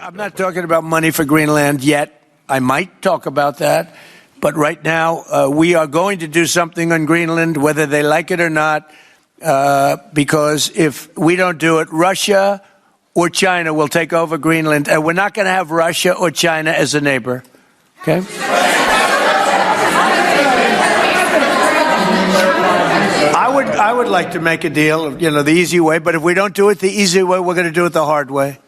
I'm not talking about money for Greenland yet. I might talk about that. But right now, we are going to do something on Greenland, whether they like it or not, because if we don't do it, Russia or China will take over Greenland, and we're not going to have Russia or China as a neighbor. Okay? I would like to make a deal, the easy way, but if we don't do it the easy way, we're going to do it the hard way.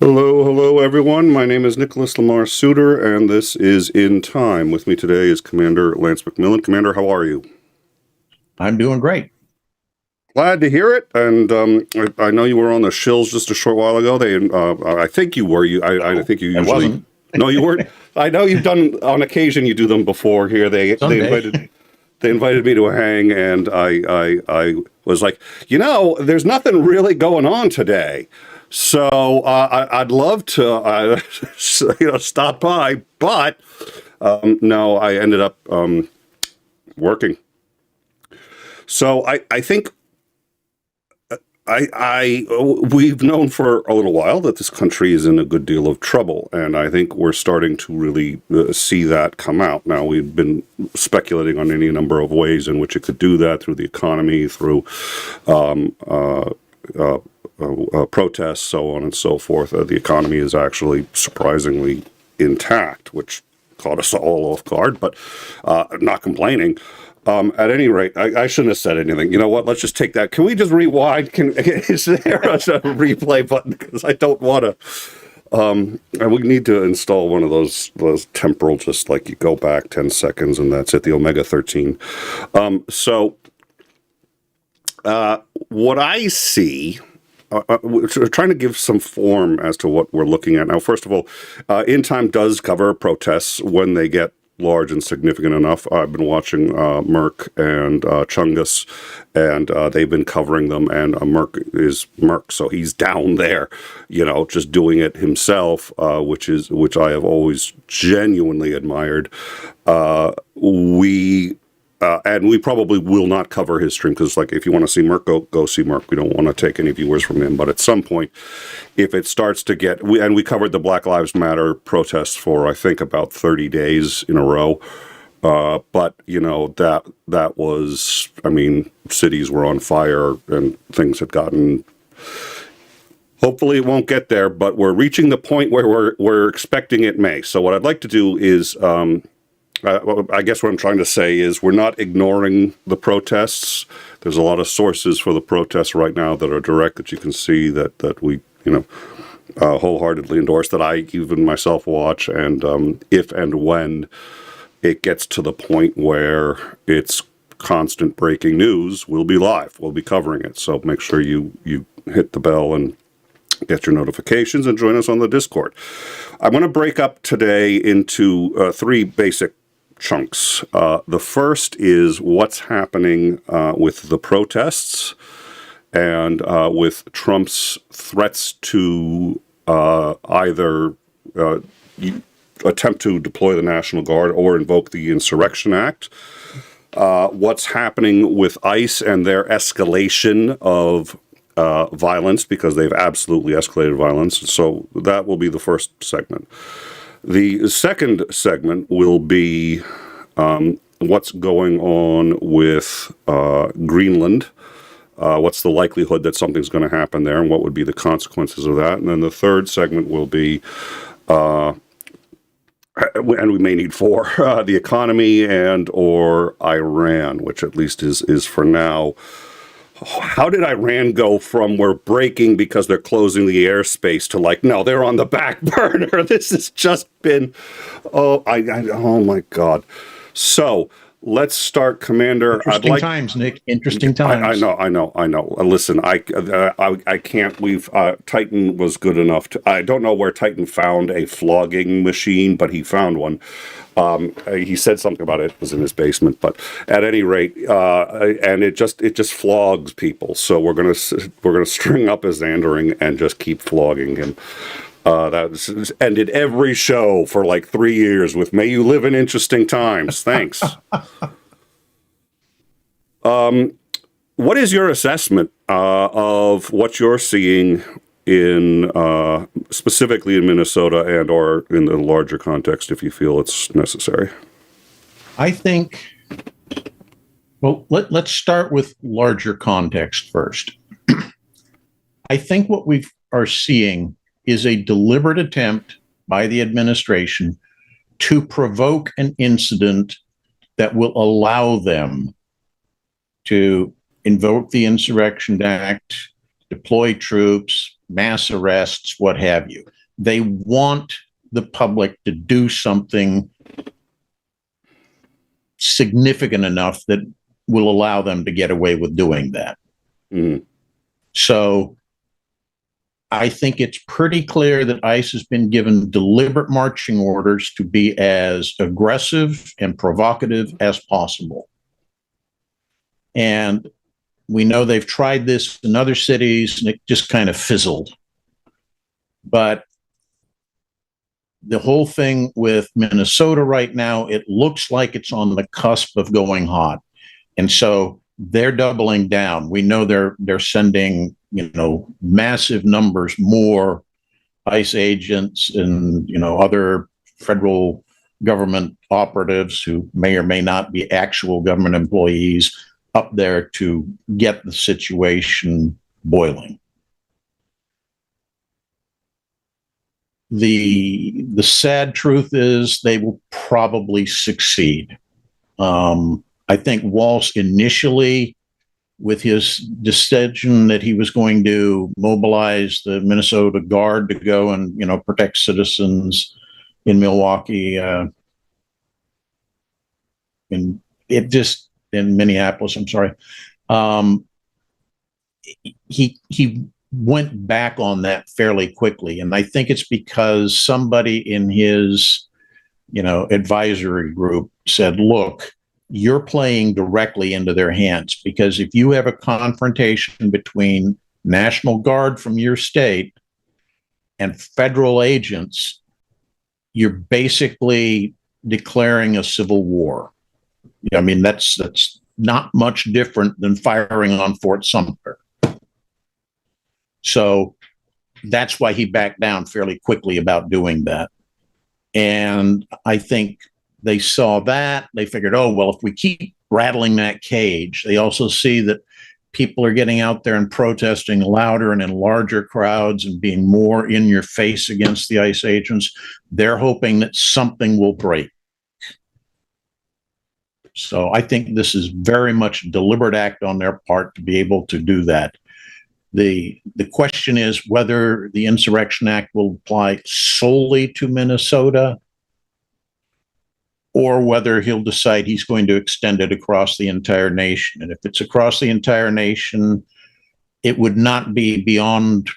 Hello, everyone. My name is Nicholas Lamar Suter, and this is In Time. With me today is Commander Lance McMillan. Commander, how are you? I'm doing great. Glad to hear it. And I know you were on the shills just a short while ago. I think you were. I think you usually. Wasn't. No, you weren't. I know you've done on occasion. You do them before here. They invited me to a hang, and I was like, there's nothing really going on today. So I'd love to, stop by, but no, I ended up working. So I think we've known for a little while that this country is in a good deal of trouble, and I think we're starting to really see that come out. Now, we've been speculating on any number of ways in which it could do that, through the economy, through protests, so on and so forth. The economy is actually surprisingly intact, which caught us all off guard, but not complaining. At any rate, I shouldn't have said anything. You know what? Let's just take that. Can we just rewind? Is there a replay button? Because I don't want to. And we need to install one of those temporal, just like you go back 10 seconds and that's it, the Omega 13. What I see, we're trying to give some form as to what we're looking at. Now, first of all, In Time does cover protests when they get large and significant enough. I've been watching Merck and Chungus, and they've been covering them, and Merck is Merck, so he's down there, just doing it himself, which I have always genuinely admired. And we probably will not cover his stream, because, if you want to see Merck, go see Merck. We don't want to take any viewers from him. But at some point, if it starts to get... we covered the Black Lives Matter protests for, I think, about 30 days in a row. But, that was... cities were on fire and things had gotten... Hopefully it won't get there, but we're reaching the point where we're expecting it may. So what I'd like to do is... I guess what I'm trying to say is we're not ignoring the protests. There's a lot of sources for the protests right now that are direct, that you can see that we, wholeheartedly endorse, that I even myself watch. And if and when it gets to the point where it's constant breaking news, we'll be live. We'll be covering it. So make sure you hit the bell and get your notifications and join us on the Discord. I'm going to break up today into three basic chunks. The first is what's happening with the protests and with Trump's threats to either attempt to deploy the National Guard or invoke the Insurrection Act. What's happening with ICE and their escalation of violence, because they've absolutely escalated violence. So that will be the first segment. The second segment will be what's going on with Greenland. What's the likelihood that something's going to happen there, and what would be the consequences of that? And then the third segment will be, and we may need four, the economy and or Iran, which at least is for now how did Iran go from we're breaking because they're closing the airspace to like, no, they're on the back burner? This has just been, oh my God. So let's start, Commander. Interesting times, Nick. Interesting times. I know. Listen, I can't. Titan was good enough to. I don't know where Titan found a flogging machine, but he found one. He said something about it was in his basement, but at any rate, and it just flogs people. So we're gonna string up a Xandering and just keep flogging him. That ended every show for like 3 years with "May you live in interesting times." Thanks. What is your assessment of what you're seeing in specifically in Minnesota and or in the larger context, if you feel it's necessary? I think, well, let's start with larger context first. I think what we are seeing is a deliberate attempt by the administration to provoke an incident that will allow them to invoke the Insurrection Act, deploy troops, mass arrests, what have you. They want the public to do something significant enough that will allow them to get away with doing that. So I think it's pretty clear that ICE has been given deliberate marching orders to be as aggressive and provocative as possible. And we know they've tried this in other cities and it just kind of fizzled. But the whole thing with Minnesota right now, it looks like it's on the cusp of going hot. And so they're doubling down. We know they're sending, massive numbers more ICE agents and, other federal government operatives who may or may not be actual government employees up there to get the situation boiling. The sad truth is they will probably succeed. I think Walsh initially, with his decision that he was going to mobilize the Minnesota Guard to go and protect citizens in Milwaukee, in Minneapolis, I'm sorry. He went back on that fairly quickly, and I think it's because somebody in his advisory group said, look, you're playing directly into their hands, because if you have a confrontation between National Guard from your state and federal agents, you're basically declaring a civil war. I mean, that's not much different than firing on Fort Sumter. So that's why he backed down fairly quickly about doing that. And I think they saw that. They figured, oh, well, if we keep rattling that cage, they also see that people are getting out there and protesting louder and in larger crowds and being more in your face against the ICE agents. They're hoping that something will break. So I think this is very much a deliberate act on their part to be able to do that. The question is whether the Insurrection Act will apply solely to Minnesota, or whether he'll decide he's going to extend it across the entire nation. And if it's across the entire nation, it would not be beyond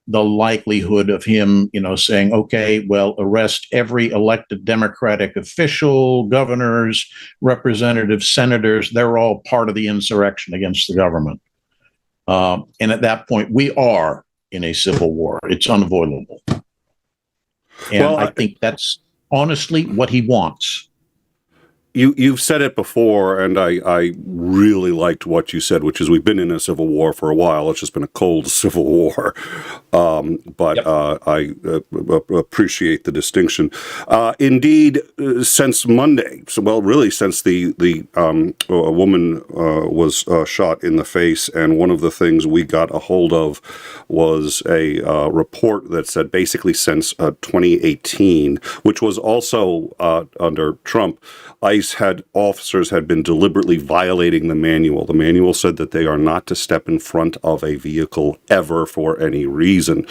the likelihood of him, saying, okay, well, arrest every elected Democratic official, governors, representatives, senators. They're all part of the insurrection against the government. And at that point, we are in a civil war. It's unavoidable. And I think that's honestly what he wants. You've said it before, and I really liked what you said, which is we've been in a civil war for a while. It's just been a cold civil war. But yep. I appreciate the distinction. Indeed, since Monday, really since the a woman was shot in the face, and one of the things we got a hold of was a report that said basically since 2018, which was also under Trump, ICE officers had been deliberately violating the manual. The manual said that they are not to step in front of a vehicle ever for any reason.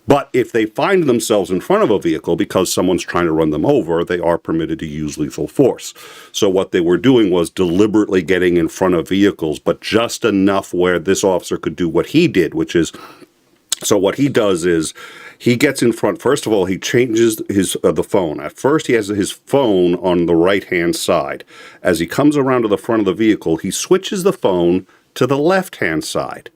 But if they find themselves in front of a vehicle because someone's trying to run them over, they are permitted to use lethal force. So what they were doing was deliberately getting in front of vehicles, but just enough where this officer could do what he did, which is, so what he does is he gets in front. First of all, he changes the phone. At first, he has his phone on the right-hand side. As he comes around to the front of the vehicle, he switches the phone to the left-hand side.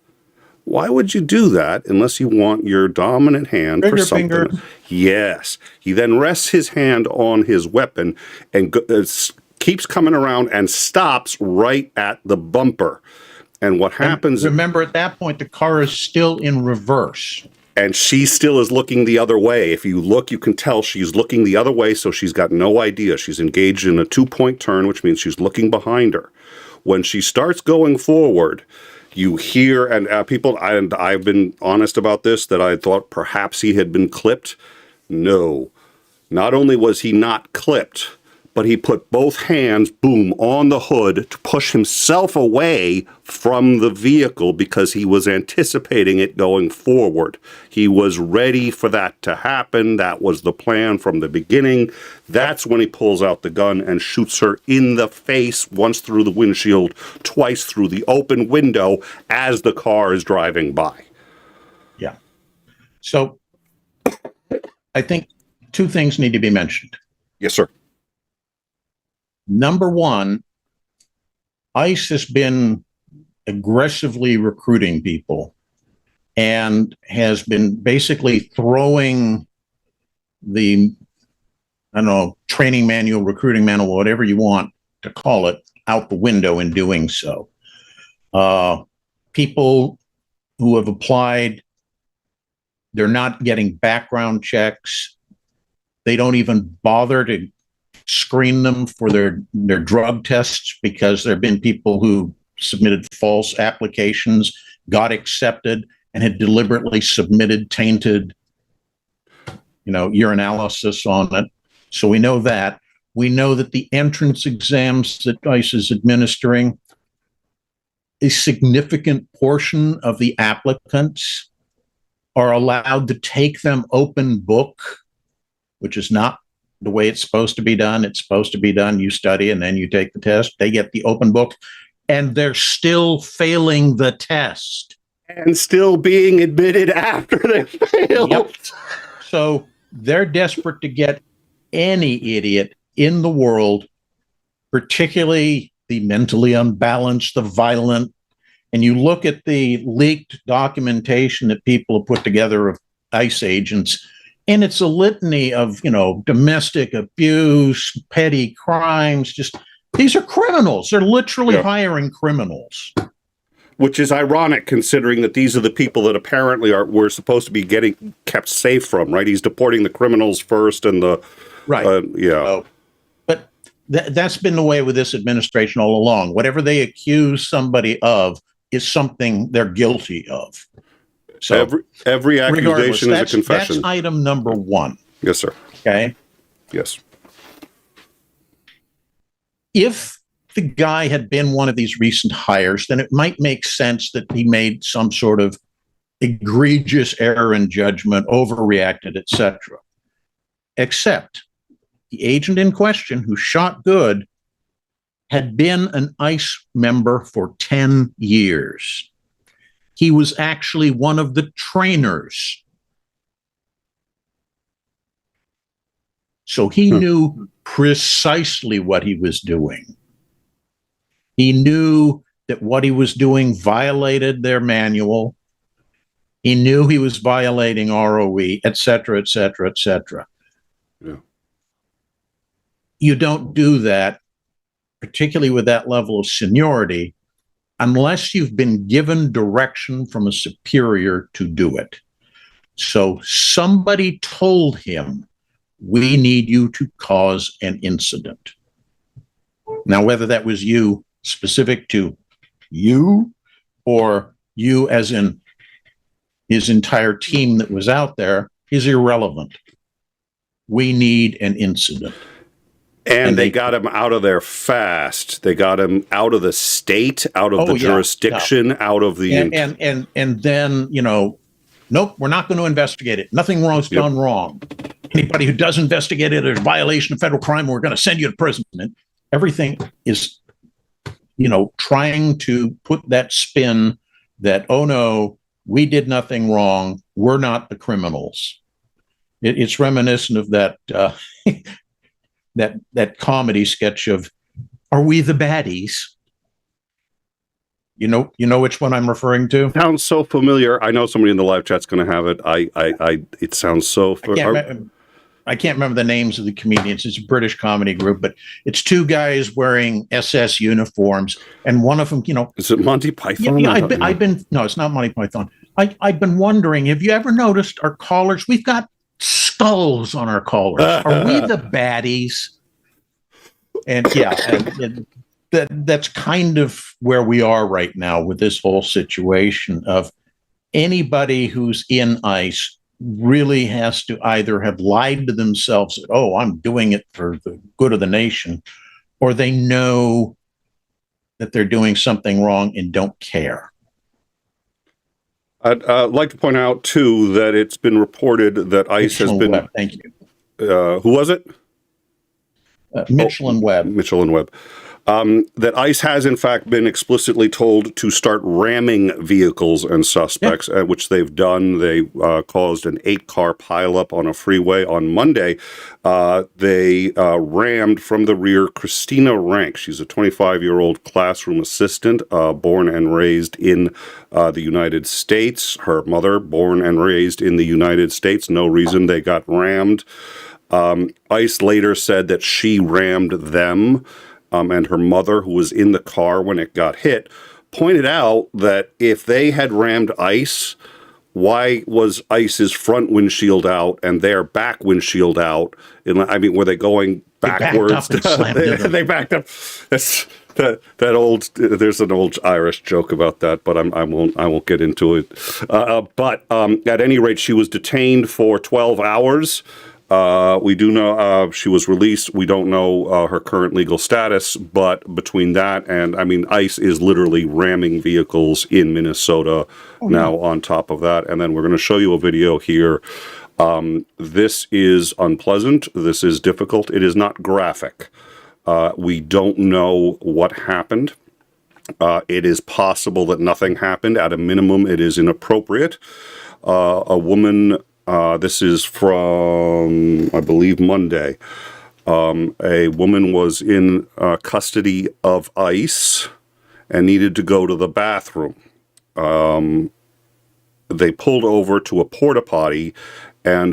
Why would you do that unless you want your dominant hand for something? Finger. Yes. He then rests his hand on his weapon and keeps coming around and stops right at the bumper. And what happens... And remember, at that point, the car is still in reverse. And she still is looking the other way. If you look, you can tell she's looking the other way, so she's got no idea. She's engaged in a two-point turn, which means she's looking behind her. When she starts going forward, you hear, and people, and I've been honest about this, that I thought perhaps he had been clipped. No. Not only was he not clipped, but he put both hands, boom, on the hood to push himself away from the vehicle because he was anticipating it going forward. He was ready for that to happen. That was the plan from the beginning. That's when he pulls out the gun and shoots her in the face, once through the windshield, twice through the open window as the car is driving by. Yeah. So I think two things need to be mentioned. Yes, sir. Number one, ICE has been aggressively recruiting people and has been basically throwing the, I don't know, training manual, recruiting manual, whatever you want to call it, out the window in doing so. People who have applied, they're not getting background checks. They don't even bother to screen them for their drug tests because there have been people who submitted false applications, got accepted, and had deliberately submitted tainted, urinalysis on it. So we know that. We know that the entrance exams that ICE is administering, a significant portion of the applicants are allowed to take them open book, which is not the way it's supposed to be done. It's supposed to be done. You study and then you take the test. They get the open book and they're still failing the test. And still being admitted after they failed. Yep. So they're desperate to get any idiot in the world, particularly the mentally unbalanced, the violent. And you look at the leaked documentation that people have put together of ICE agents, and it's a litany of, domestic abuse, petty crimes. Just, these are criminals. They're literally hiring criminals. Which is ironic, considering that these are the people that apparently we're supposed to be getting kept safe from, right? He's deporting the criminals first and the... Right. But that's been the way with this administration all along. Whatever they accuse somebody of is something they're guilty of. So every accusation is a confession. That's item number one. Yes, sir. Okay. Yes. If the guy had been one of these recent hires, then it might make sense that he made some sort of egregious error in judgment, overreacted, etc. Except the agent in question who shot Good had been an ICE member for 10 years. He was actually one of the trainers. So he knew precisely what he was doing. He knew that what he was doing violated their manual. He knew he was violating ROE, et cetera, et cetera, et cetera. Yeah. You don't do that, particularly with that level of seniority, unless you've been given direction from a superior to do it. So somebody told him, we need you to cause an incident. Now, whether that was you specific to you or you as in his entire team that was out there is irrelevant. We need an incident. And they got him out of there fast. They got him out of the state, out of the jurisdiction, out of the... And then, nope, we're not going to investigate it. Nothing wrong's done wrong. Anybody who does investigate it is a violation of federal crime. We're going to send you to prison. And everything is, trying to put that spin that, oh no, we did nothing wrong. We're not the criminals. It's reminiscent of that that comedy sketch of, are we the baddies? You know which one I'm referring to? Sounds so familiar. I know somebody in the live chat's going to have it. It sounds so. I can't remember the names of the comedians. It's a British comedy group, but it's two guys wearing SS uniforms, and one of them, Is it Monty Python? Yeah, no, it's not Monty Python. I've been wondering, have you ever noticed our collars? We've got skulls on our collars. Are we the baddies? And that's kind of where we are right now with this whole situation of anybody who's in ICE really has to either have lied to themselves that, oh, I'm doing it for the good of the nation, or they know that they're doing something wrong and don't care. I'd like to point out, too, that it's been reported that ICE has been... Webb, thank you. Who was it? Mitchell and Webb. Mitchell and Webb. That ICE has, in fact, been explicitly told to start ramming vehicles and suspects, which they've done. They caused an 8-car pileup on a freeway on Monday. They rammed from the rear Christina Rank. She's a 25-year-old classroom assistant, born and raised in the United States. Her mother, born and raised in the United States. No reason they got rammed. ICE later said that she rammed them. And her mother, who was in the car when it got hit, pointed out that if they had rammed ICE, why was ICE's front windshield out and their back windshield out? Were they going backwards? They backed up. That old. There's an old Irish joke about that, but I won't get into it. But at any rate, she was detained for 12 hours. We do know she was released. We don't know her current legal status, but between that and, ICE is literally ramming vehicles in Minnesota now on top of that. And then we're going to show you a video here. This is unpleasant. This is difficult. It is not graphic. We don't know what happened. It is possible that nothing happened. At a minimum, it is inappropriate. A woman... this is from, I believe, Monday. A woman was in custody of ICE and needed to go to the bathroom. They pulled over to a porta potty, and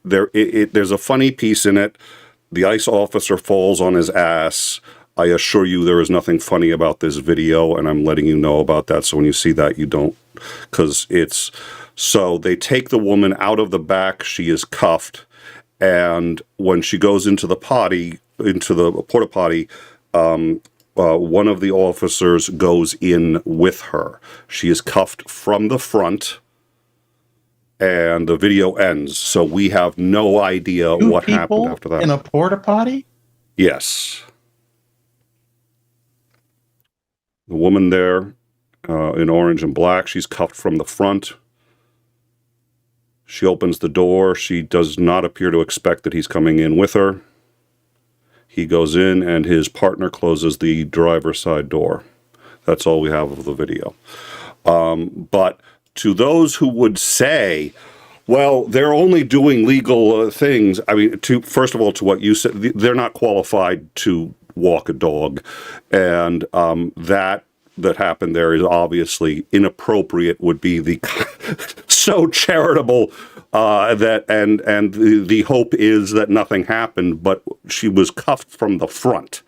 there's a funny piece in it. The ICE officer falls on his ass. I assure you there is nothing funny about this video, and I'm letting you know about that, so when you see that, you don't, because it's... So they take the woman out of the back. She is cuffed, and when she goes into the porta potty, one of the officers goes in with her. She is cuffed from the front, and the video ends. So we have no idea what happened after that. In a porta potty? Yes. The woman there in orange and black, she's cuffed from the front. She opens the door. She does not appear to expect that he's coming in with her. He goes in, and his partner closes the driver's side door. That's all we have of the video. But to those who would say, well, they're only doing legal things, first of all, to what you said, they're not qualified to walk a dog. And that happened there is obviously inappropriate, would be the so charitable that the hope is that nothing happened, but she was cuffed from the front.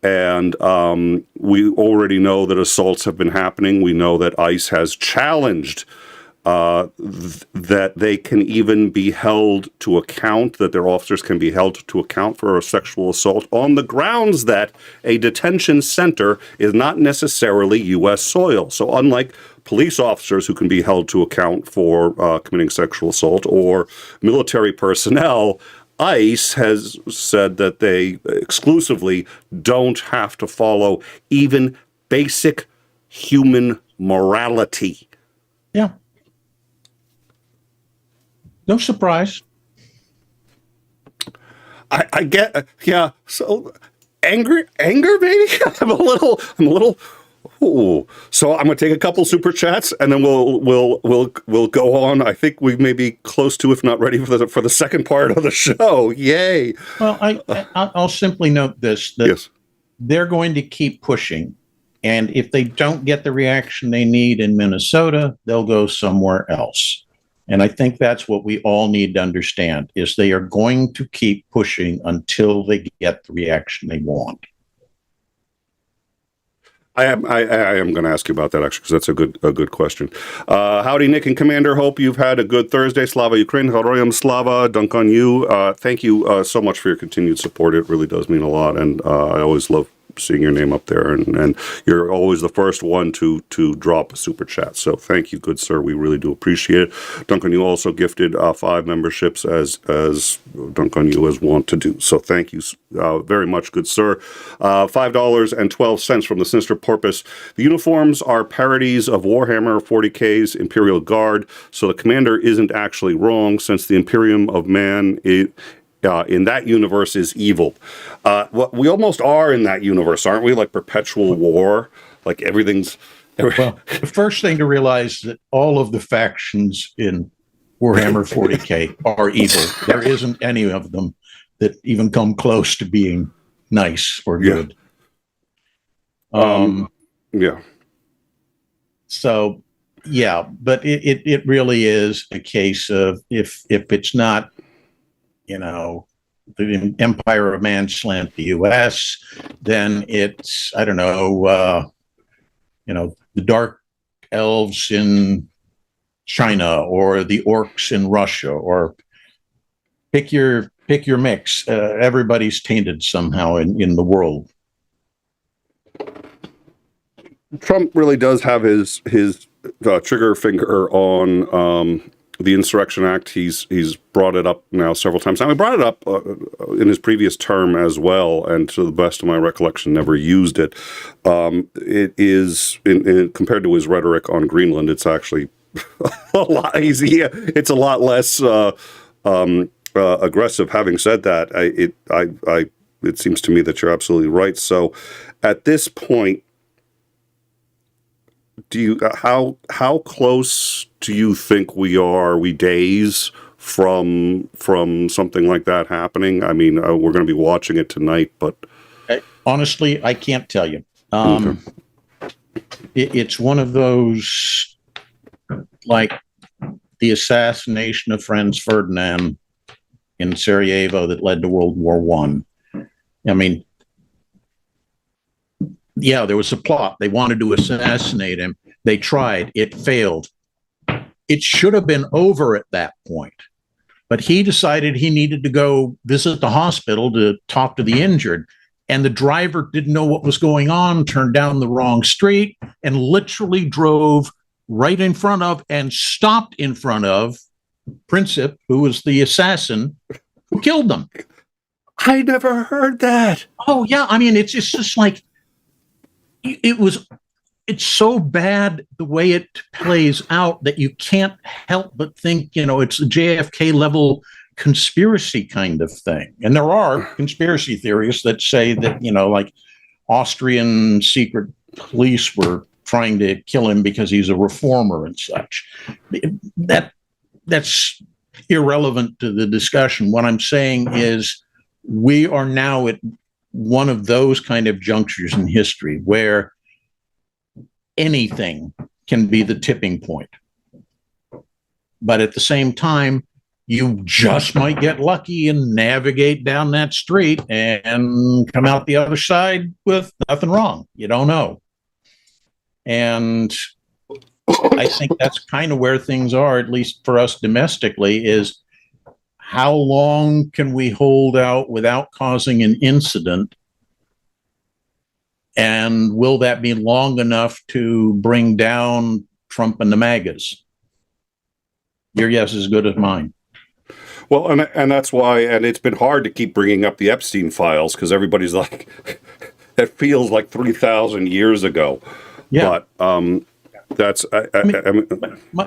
And we already know that assaults have been happening. We know that ICE has challenged that they can even be held to account, that their officers can be held to account for a sexual assault on the grounds that a detention center is not necessarily U.S. soil. So unlike police officers who can be held to account for committing sexual assault or military personnel, ICE has said that they exclusively don't have to follow even basic human morality. Yeah. No surprise. I get, yeah. So anger, maybe. I'm a little. Ooh. So I'm going to take a couple super chats, and then we'll go on. I think we may be close to, if not ready for the second part of the show. Yay! Well, I'll simply note this: that yes, they're going to keep pushing, and if they don't get the reaction they need in Minnesota, they'll go somewhere else. And I think that's what we all need to understand: is they are going to keep pushing until they get the reaction they want. I am going to ask you about that, actually, because that's a good question. Howdy, Nick and Commander. Hope you've had a good Thursday. Slava Ukraine, Heroyam Slava, dunk on you. Thank you so much for your continued support. It really does mean a lot, and I always love seeing your name up there, and you're always the first one to drop a super chat. So thank you, good sir. We really do appreciate it. Duncan, you also gifted 5 memberships as Duncan, you as want to do. So thank you very much, good sir. $5.12 from the Sinister Porpoise. The uniforms are parodies of Warhammer 40K's Imperial Guard, so the commander isn't actually wrong, since the Imperium of Man in that universe is evil. Well, we almost are in that universe, aren't we? Like perpetual war, like everything's. Well, the first thing to realize that all of the factions in Warhammer 40K are evil. There isn't any of them that even come close to being nice or good. Yeah. So, yeah, but it really is a case of if it's not, the Empire of Man slant the U.S., then it's, I don't know, the dark elves in China or the orcs in Russia, or pick your mix. Everybody's tainted somehow in the world. Trump really does have his trigger finger on the Insurrection Act. He's brought it up now several times. Now, he brought it up in his previous term as well, and to the best of my recollection, never used it. It is, compared to his rhetoric on Greenland, it's actually a lot easier. It's a lot less aggressive. Having said that, it seems to me that you're absolutely right. So, at this point, how close do you think we are? We days from something like that happening? I mean, we're going to be watching it tonight, but honestly, I can't tell you. Okay. It's one of those, like the assassination of Franz Ferdinand in Sarajevo that led to World War I. I mean, yeah, there was a plot. They wanted to assassinate him. They tried. It failed. It should have been over at that point. But he decided he needed to go visit the hospital to talk to the injured. And the driver didn't know what was going on, turned down the wrong street, and literally drove right in front of and stopped in front of Princip, who was the assassin who killed them. I never heard that. Oh, yeah. I mean, it's just like, it's so bad the way it plays out that you can't help but think, it's a JFK level conspiracy kind of thing. And there are conspiracy theories that say that, like Austrian secret police were trying to kill him because he's a reformer and such. That's irrelevant to the discussion. What I'm saying is we are now at one of those kind of junctures in history where anything can be the tipping point. But at the same time, you just might get lucky and navigate down that street and come out the other side with nothing wrong. You don't know. And I think that's kind of where things are, at least for us domestically, is how long can we hold out without causing an incident? And will that be long enough to bring down Trump and the MAGAs? Your guess is as good as mine. Well, and that's why, and it's been hard to keep bringing up the Epstein files because everybody's like, it feels like 3,000 years ago. Yeah. But that's, I mean,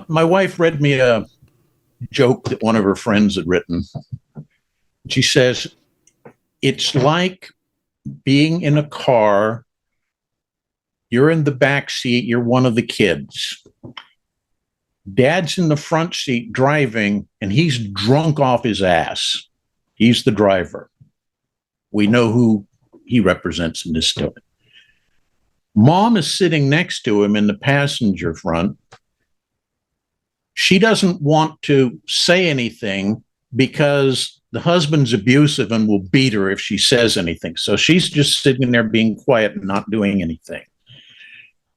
my wife read me a joke that one of her friends had written. She says, it's like being in a car. You're in the back seat. You're one of the kids. Dad's in the front seat driving, and he's drunk off his ass. He's the driver. We know who he represents in this story. Mom is sitting next to him in the passenger front. She doesn't want to say anything because the husband's abusive and will beat her if she says anything. So she's just sitting there being quiet and not doing anything.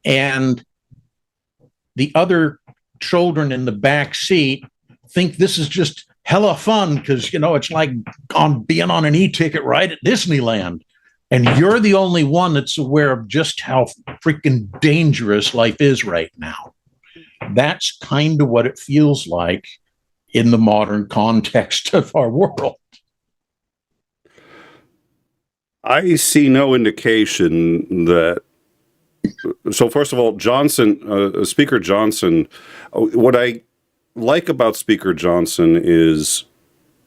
And the other children in the back seat think this is just hella fun because, it's like being on an e-ticket ride at Disneyland. And you're the only one that's aware of just how freaking dangerous life is right now. That's kind of what it feels like in the modern context of our world. I see no indication that. So first of all, Speaker Johnson, what I like about Speaker Johnson is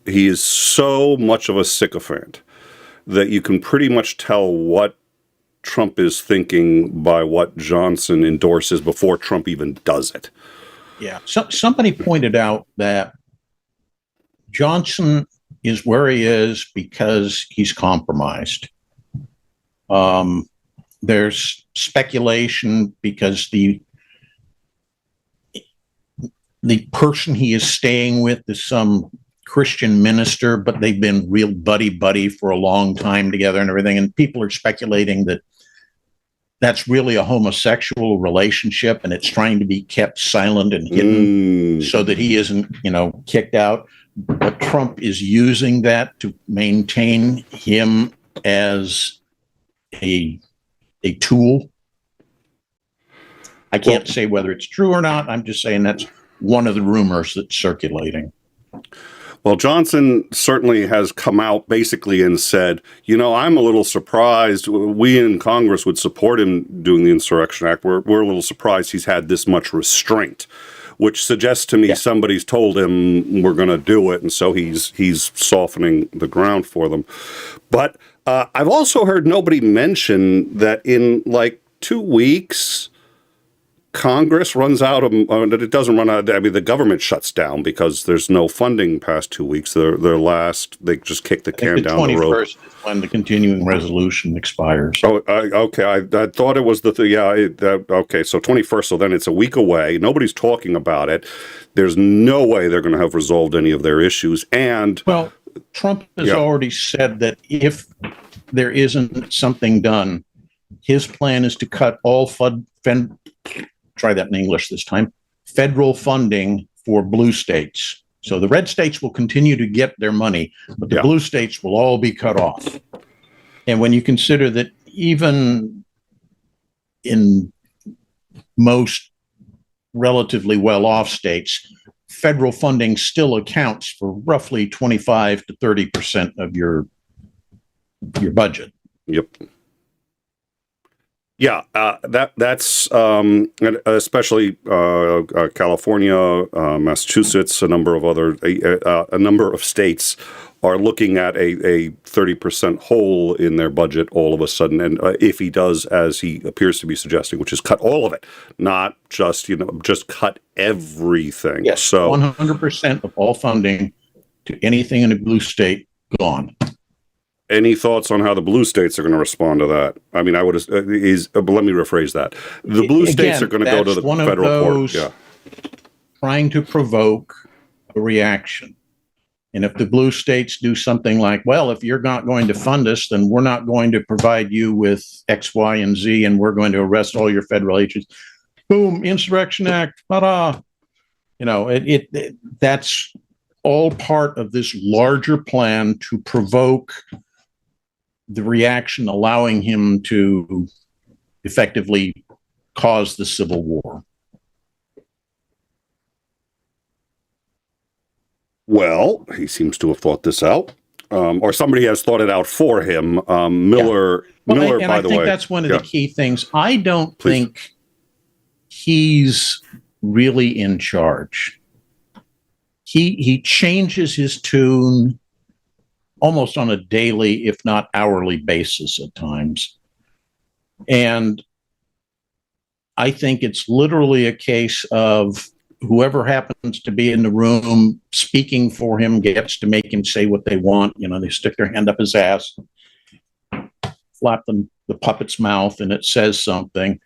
he is so much of a sycophant that you can pretty much tell what Trump is thinking by what Johnson endorses before Trump even does it. Yeah. Somebody pointed out that Johnson is where he is because he's compromised. There's speculation because the person he is staying with is some Christian minister, but they've been real buddy for a long time together and everything. And people are speculating that that's really a homosexual relationship and it's trying to be kept silent and hidden so that he isn't, kicked out. But Trump is using that to maintain him as a tool. I can't say whether it's true or not. I'm just saying that's one of the rumors that's circulating. Well, Johnson certainly has come out basically and said, I'm a little surprised. We in Congress would support him doing the Insurrection Act. We're a little surprised he's had this much restraint, which suggests to me somebody's told him we're going to do it, and so he's softening the ground for them. But I've also heard nobody mention that in like 2 weeks, Congress runs out of, it doesn't run out, the government shuts down because there's no funding past 2 weeks. They just kick the can down the road. 21st is when the continuing resolution expires. Oh, okay. I thought it was okay. So 21st, so then it's a week away. Nobody's talking about it. There's no way they're going to have resolved any of their issues. And well, Trump has already said that if there isn't something done, his plan is to cut all try that in English this time, federal funding for blue states. So the red states will continue to get their money, but the blue states will all be cut off. And when you consider that even in most relatively well-off states, federal funding still accounts for roughly 25 to 30% of your budget. Yep. Yeah, that's especially California, Massachusetts, a number of states are looking at a 30% hole in their budget all of a sudden. And if he does, as he appears to be suggesting, which is cut all of it, not just, just cut everything. Yes, so 100% of all funding to anything in a blue state gone. Any thoughts on how the blue states are going to respond to that? I mean, but let me rephrase that. The blue states are going to go to the federal court. Yeah. Trying to provoke a reaction. And if the blue states do something like, well, if you're not going to fund us, then we're not going to provide you with X, Y, and Z, and we're going to arrest all your federal agents. Boom, Insurrection Act, ta-da. That's all part of this larger plan to provoke the reaction, allowing him to effectively cause the Civil War. Well, he seems to have thought this out, or somebody has thought it out for him. Miller, Well, Miller, and by I the think way, that's one of the key things. I don't think he's really in charge. He changes his tune almost on a daily, if not hourly basis at times. And I think it's literally a case of whoever happens to be in the room speaking for him gets to make him say what they want. You know, they stick their hand up his ass, flap the puppet's mouth, and it says something.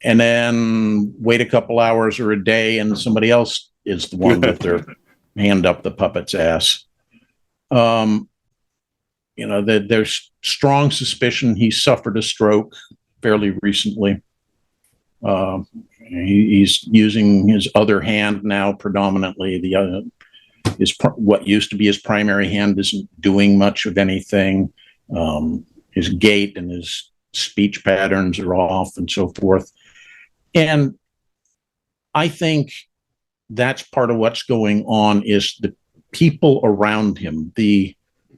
And then wait a couple hours or a day, and somebody else is the one with their hand up the puppet's ass. You know, there's strong suspicion he suffered a stroke fairly recently. He's using his other hand now predominantly. What used to be his primary hand isn't doing much of anything. His gait and his speech patterns are off and so forth. And I think that's part of what's going on is the people around him, the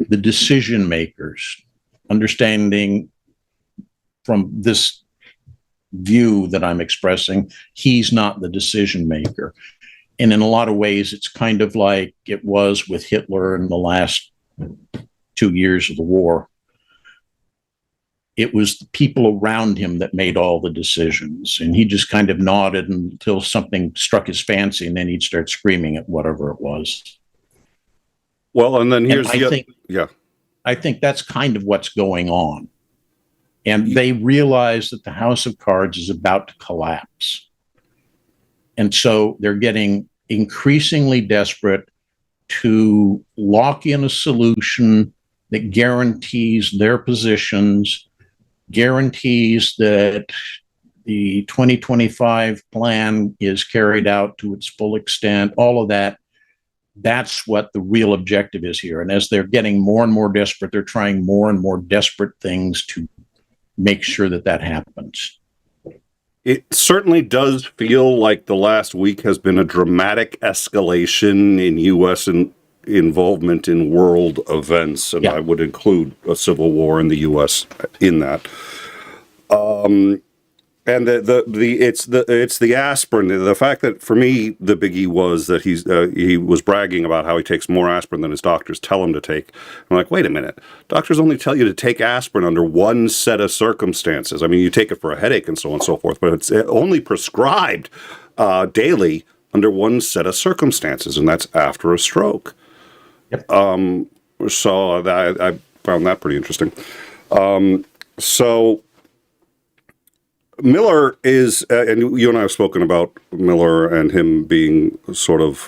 decision makers, understanding from this view that I'm expressing, he's not the decision maker. And in a lot of ways, it's kind of like it was with Hitler in the last 2 years of the war. It was the people around him that made all the decisions. And he just kind of nodded until something struck his fancy, and then he'd start screaming at whatever it was. Well, and then here's I think that's kind of what's going on. And they realize that the house of cards is about to collapse. And so they're getting increasingly desperate to lock in a solution that guarantees their positions, guarantees that the 2025 plan is carried out to its full extent, all of that. That's what the real objective is here. And as they're getting more and more desperate, they're trying more and more desperate things to make sure that that happens. It certainly does feel like the last week has been a dramatic escalation in U.S. involvement in world events, and I would include a civil war in the U.S. in that. And it's the aspirin. The fact that for me the biggie was that he was bragging about how he takes more aspirin than his doctors tell him to take. I'm like, wait a minute, doctors only tell you to take aspirin under one set of circumstances. I mean, you take it for a headache and so on and so forth, but it's only prescribed daily under one set of circumstances, and that's after a stroke. Yep. So I found that pretty interesting. So Miller is, and you and I have spoken about Miller and him being sort of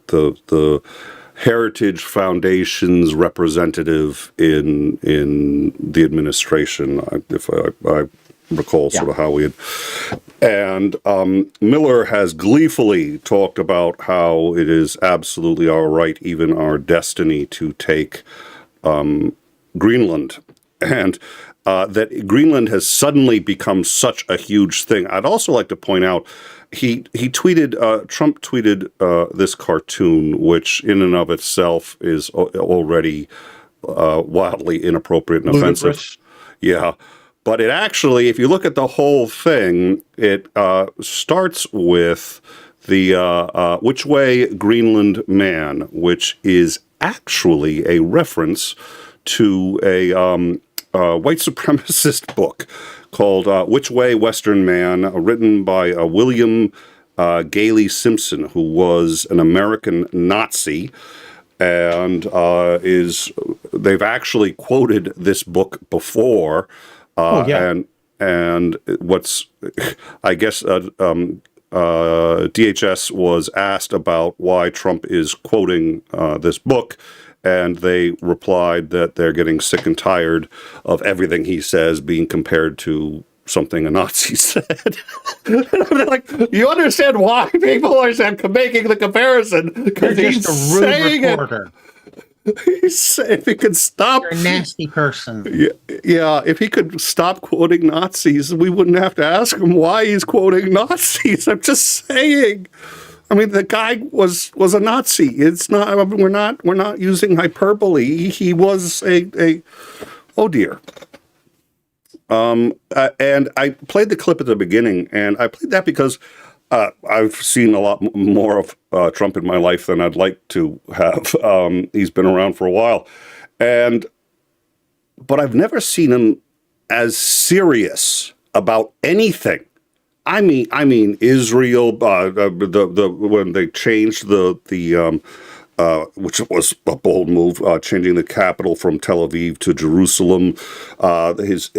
the Heritage Foundation's representative in the administration, if I recall sort of how we had. And Miller has gleefully talked about how it is absolutely our right, even our destiny, to take Greenland. And that Greenland has suddenly become such a huge thing. I'd also like to point out, Trump tweeted this cartoon, which in and of itself is already wildly inappropriate and offensive. Yeah. But it actually, if you look at the whole thing, it starts with the Which Way Greenland Man, which is actually a reference to a white supremacist book called Which Way Western Man, written by William Gailey Simpson, who was an American Nazi, and they've actually quoted this book before. And what's, I guess, DHS was asked about why Trump is quoting this book, and they replied that they're getting sick and tired of everything he says being compared to something a Nazi said. Like, you understand why people are making the comparison? Because he's just a rude saying reporter. If he could stop, You're a nasty person. yeah. If he could stop quoting Nazis, we wouldn't have to ask him why he's quoting Nazis. I'm just saying. I mean, the guy was a Nazi. It's not. We're not using hyperbole. He was a oh dear. And I played the clip at the beginning, and I played that because I've seen a lot more of Trump in my life than I'd like to have. He's been around for a while, but I've never seen him as serious about anything. I mean, Israel. When they changed the which was a bold move, changing the capital from Tel Aviv to Jerusalem, his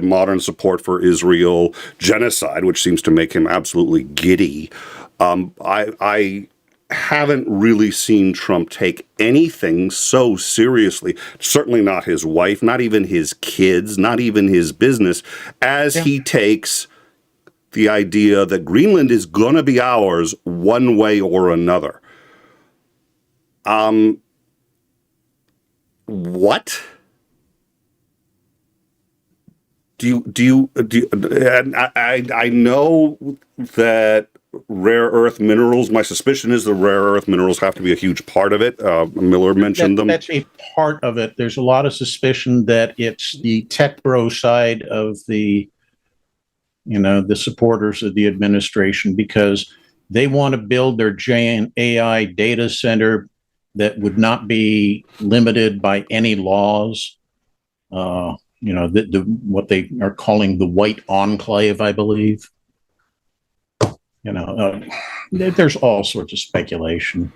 modern support for Israel, genocide, which seems to make him absolutely giddy. I haven't really seen Trump take anything so seriously, certainly not his wife, not even his kids, not even his business, as he takes the idea that Greenland is going to be ours one way or another. What? Do you and I know that rare earth minerals, my suspicion is the rare earth minerals have to be a huge part of it. Miller mentioned them. That's a part of it. There's a lot of suspicion that it's the tech bro side of the supporters of the administration, because they want to build their giant AI data center that would not be limited by any laws. What they are calling the White Enclave, I believe. There's all sorts of speculation.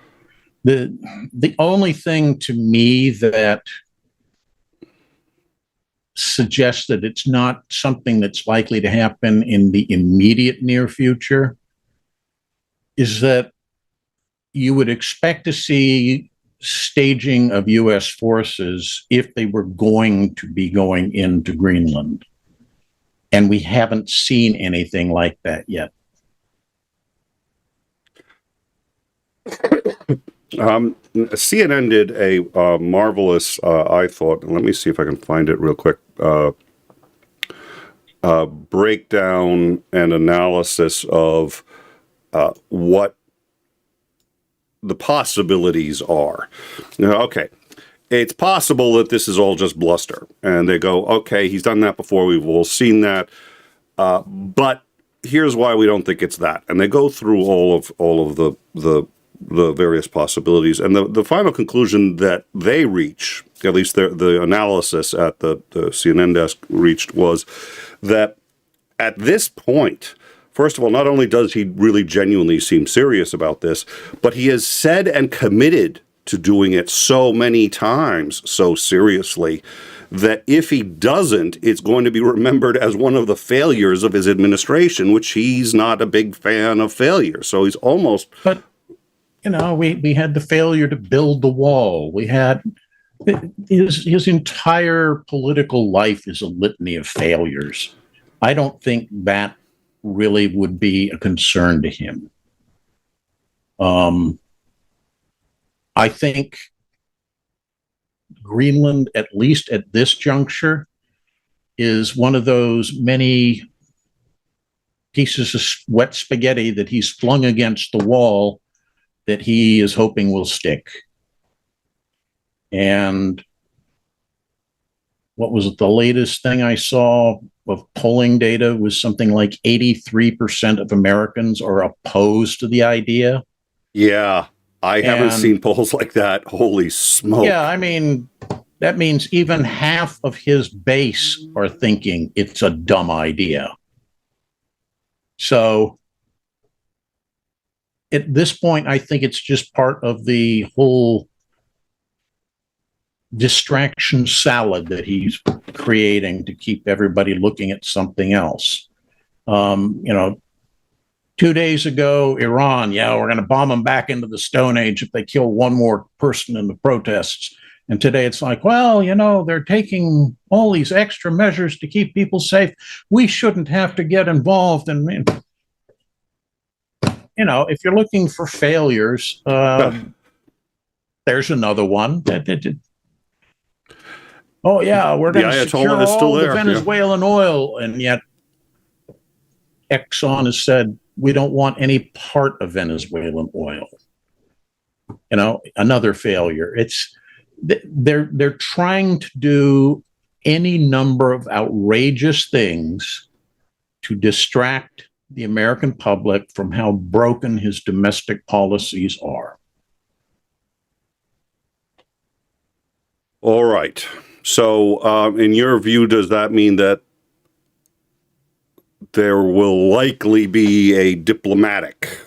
The only thing to me that suggests that it's not something that's likely to happen in the immediate near future is that you would expect to see staging of U.S. forces if they were going to be going into Greenland. And we haven't seen anything like that yet. CNN did a marvelous, I thought, let me see if I can find it real quick, breakdown and analysis of what the possibilities are. Okay, it's possible that this is all just bluster. And they go, okay, he's done that before, we've all seen that, but here's why we don't think it's that. And they go through all of the various possibilities. And the final conclusion that they reach, at least the analysis at the CNN desk reached, was that at this point, first of all, not only does he really genuinely seem serious about this, but he has said and committed to doing it so many times so seriously that if he doesn't, it's going to be remembered as one of the failures of his administration, which he's not a big fan of failure. So he's almost... But we had the failure to build the wall. We had his entire political life is a litany of failures. I don't think that really would be a concern to him. I think Greenland, at least at this juncture, is one of those many pieces of wet spaghetti that he's flung against the wall that he is hoping will stick. And what was it? The latest thing I saw of polling data was something like 83% of Americans are opposed to the idea. Yeah, I haven't seen polls like that. Holy smoke. Yeah, I mean, that means even half of his base are thinking it's a dumb idea. So at this point, I think it's just part of the whole distraction salad that he's creating to keep everybody looking at something else. 2 days ago, Iran, we're going to bomb them back into the Stone Age if they kill one more person in the protests. And today it's like, they're taking all these extra measures to keep people safe. We shouldn't have to get involved. And, if you're looking for failures, there's another one. Oh, yeah, we're going to secure all the Venezuelan oil. And yet Exxon has said, we don't want any part of Venezuelan oil. You know, another failure. They're trying to do any number of outrageous things to distract the American public from how broken his domestic policies are. All right. So, in your view, does that mean that there will likely be a diplomatic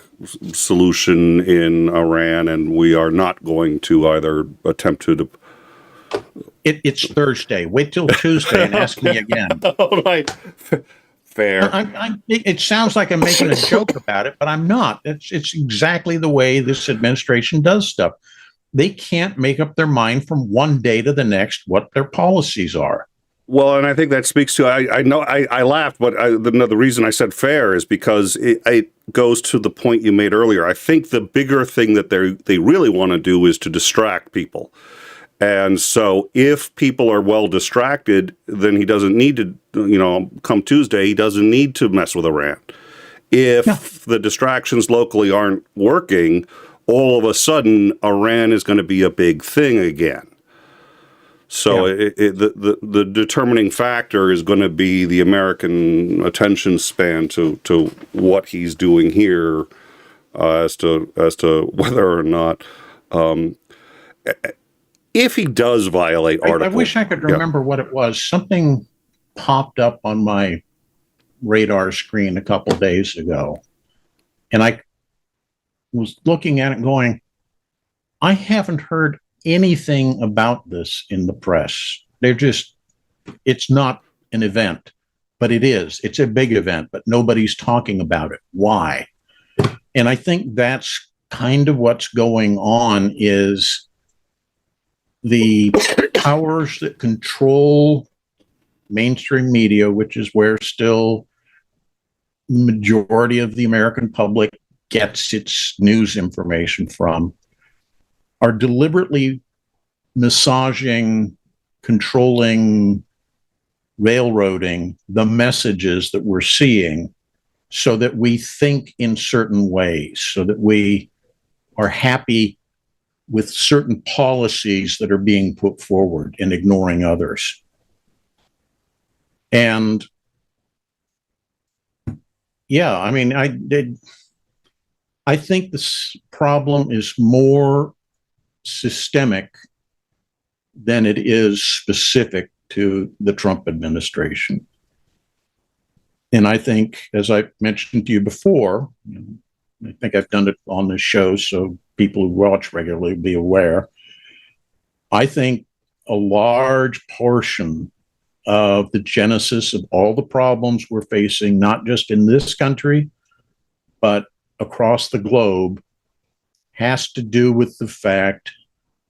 solution in Iran, and we are not going to either attempt to... It's Thursday. Wait till Tuesday and ask me again. All right. Fair. It sounds like I'm making a joke about it, but I'm not. It's exactly the way this administration does stuff. They can't make up their mind from one day to the next what their policies are. Well, and I think that speaks to, I know I laughed, but the reason I said fair is because it goes to the point you made earlier. I think the bigger thing that they really want to do is to distract people. And so if people are well distracted, then he doesn't need to, come Tuesday, he doesn't need to mess with Iran. If the distractions locally aren't working, all of a sudden, Iran is going to be a big thing again. So the determining factor is going to be the American attention span to what he's doing here, as to whether or not, if he does violate Article. I wish I could remember what it was. Something popped up on my radar screen a couple days ago, and I was looking at it going, I haven't heard anything about this in the press. It's not an event, but it is. It's a big event, but nobody's talking about it. Why? And I think that's kind of what's going on, is the powers that control mainstream media, which is where still majority of the American public gets its news information from, are deliberately massaging, controlling, railroading the messages that we're seeing so that we think in certain ways, so that we are happy with certain policies that are being put forward and ignoring others. And yeah, I mean, I think this problem is more systemic than it is specific to the Trump administration. And I think, as I mentioned to you before, I think I've done it on this show, so people who watch regularly be aware, I think a large portion of the genesis of all the problems we're facing, not just in this country, but across the globe, has to do with the fact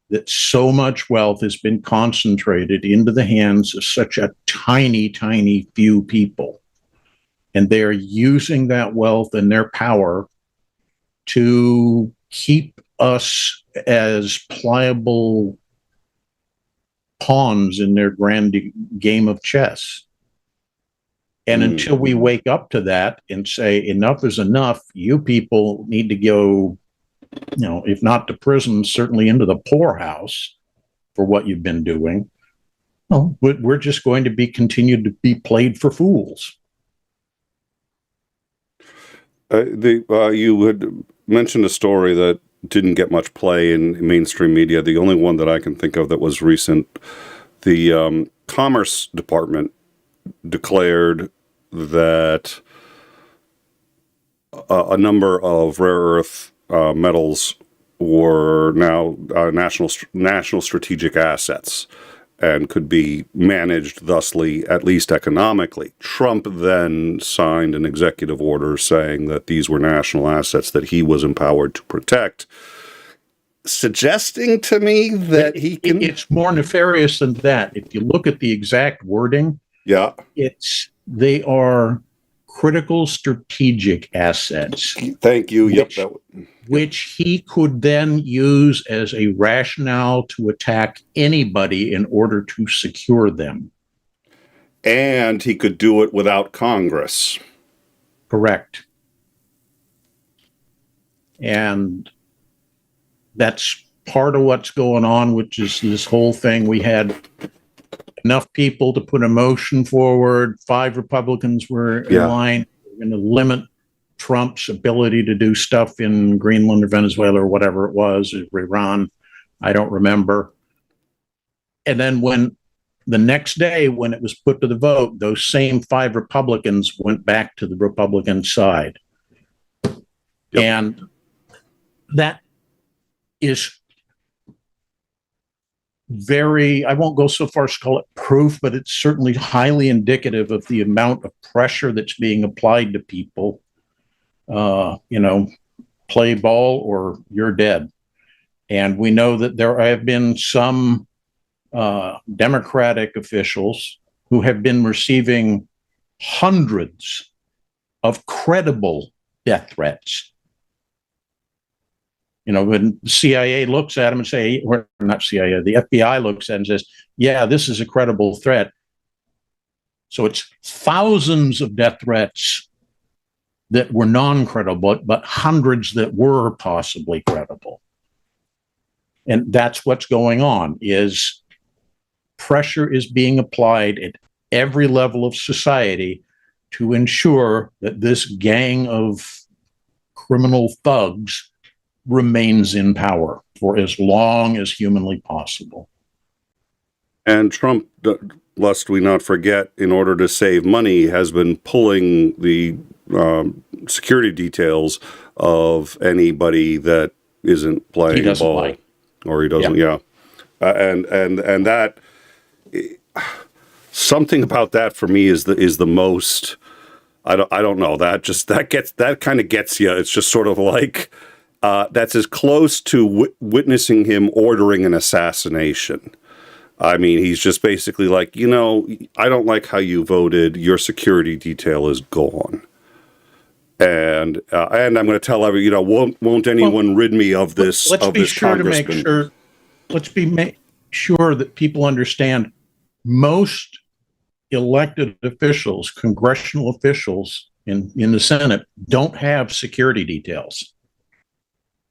that so much wealth has been concentrated into the hands of such a tiny, tiny few people. And they're using that wealth and their power to keep us as pliable pawns in their grand game of chess. And until we wake up to that and say, enough is enough, you people need to go, if not to prison, certainly into the poorhouse for what you've been doing, well, we're just going to be continued to be played for fools. You had mentioned a story that didn't get much play in mainstream media. The only one that I can think of that was recent, the Commerce Department declared that a number of rare earth metals were now national strategic assets and could be managed thusly, at least economically. Trump then signed an executive order saying that these were national assets that he was empowered to protect, suggesting to me that he can... It's more nefarious than that. If you look at the exact wording, they are critical strategic assets. Thank you. Which he could then use as a rationale to attack anybody in order to secure them. And he could do it without Congress. Correct. And that's part of what's going on, which is this whole thing. We had enough people to put a motion forward. 5 Republicans were in line. We're going to limit Trump's ability to do stuff in Greenland or Venezuela or whatever it was, or Iran. I don't remember. And then when the next day, when it was put to the vote, those same 5 Republicans went back to the Republican side. Yep. And that is very, I won't go so far as to call it proof, but it's certainly highly indicative of the amount of pressure that's being applied to people. Play ball or you're dead. And we know that there have been some Democratic officials who have been receiving hundreds of credible death threats. When the CIA looks at them and say, or not CIA, the FBI looks at it and says, yeah, this is a credible threat. So it's thousands of death threats that were non-credible, but hundreds that were possibly credible. And that's what's going on, is pressure is being applied at every level of society to ensure that this gang of criminal thugs remains in power for as long as humanly possible. And Trump, lest we not forget, in order to save money, has been pulling the security details of anybody that isn't playing ball, like. Or he doesn't. Yeah. And that something about that for me is the most. I don't know, that kind of gets you. It's just sort of like that's as close to witnessing him ordering an assassination. I mean, he's just basically like, I don't like how you voted. Your security detail is gone. And I'm going to tell everyone, won't anyone rid me of this? Let's be sure to make sure. Let's be sure that people understand. Most elected officials, congressional officials in the Senate, don't have security details.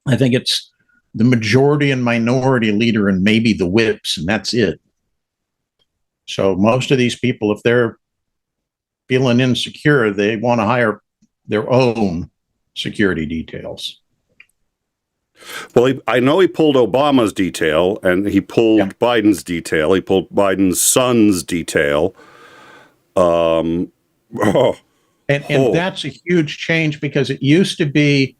I think it's the majority and minority leader, and maybe the whips, and that's it. So most of these people, if they're feeling insecure, they want to hire their own security details. Well, I know he pulled Obama's detail, and he pulled Biden's detail. He pulled Biden's son's detail. And that's a huge change, because it used to be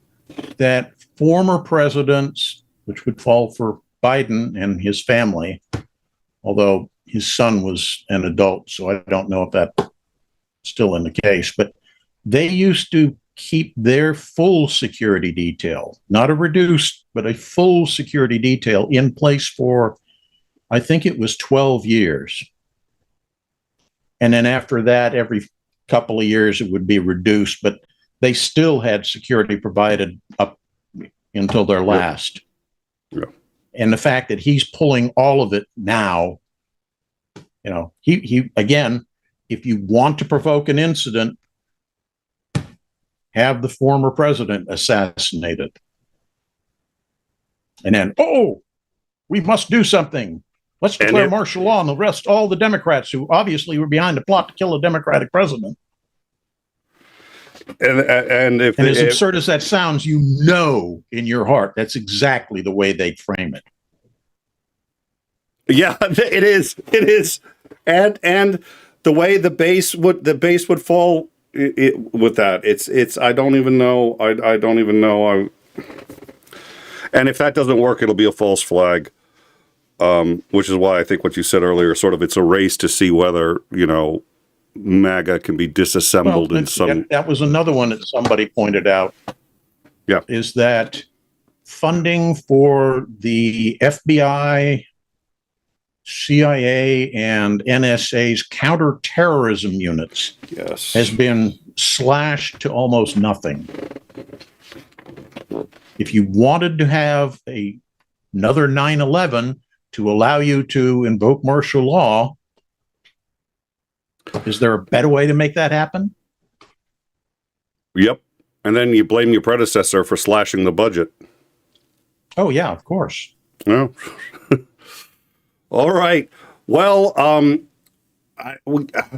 that former presidents, which would fall for Biden and his family, although his son was an adult, so I don't know if that's still in the case, but they used to keep their full security detail, not a reduced, but a full security detail in place for, I think it was 12 years. And then after that, every couple of years, it would be reduced, but they still had security provided up until their last. Yeah. And the fact that he's pulling all of it now, he again, if you want to provoke an incident, have the former president assassinated. And then, we must do something. Let's declare martial law and arrest all the Democrats who obviously were behind the plot to kill a Democratic president. And as absurd as that sounds, in your heart, that's exactly the way they'd frame it. Yeah, it is. It is. And the way the base would fall with that, it's I don't even know. I don't even know. And if that doesn't work, it'll be a false flag. Which is why I think what you said earlier, sort of, it's a race to see whether, MAGA can be disassembled in some. That was another one that somebody pointed out. Yeah. Is that funding for the FBI, CIA, and NSA's counterterrorism units has been slashed to almost nothing. If you wanted to have another 9/11 to allow you to invoke martial law, is there a better way to make that happen? Yep. And then you blame your predecessor for slashing the budget. Oh, yeah, of course. Yeah. All right. Well,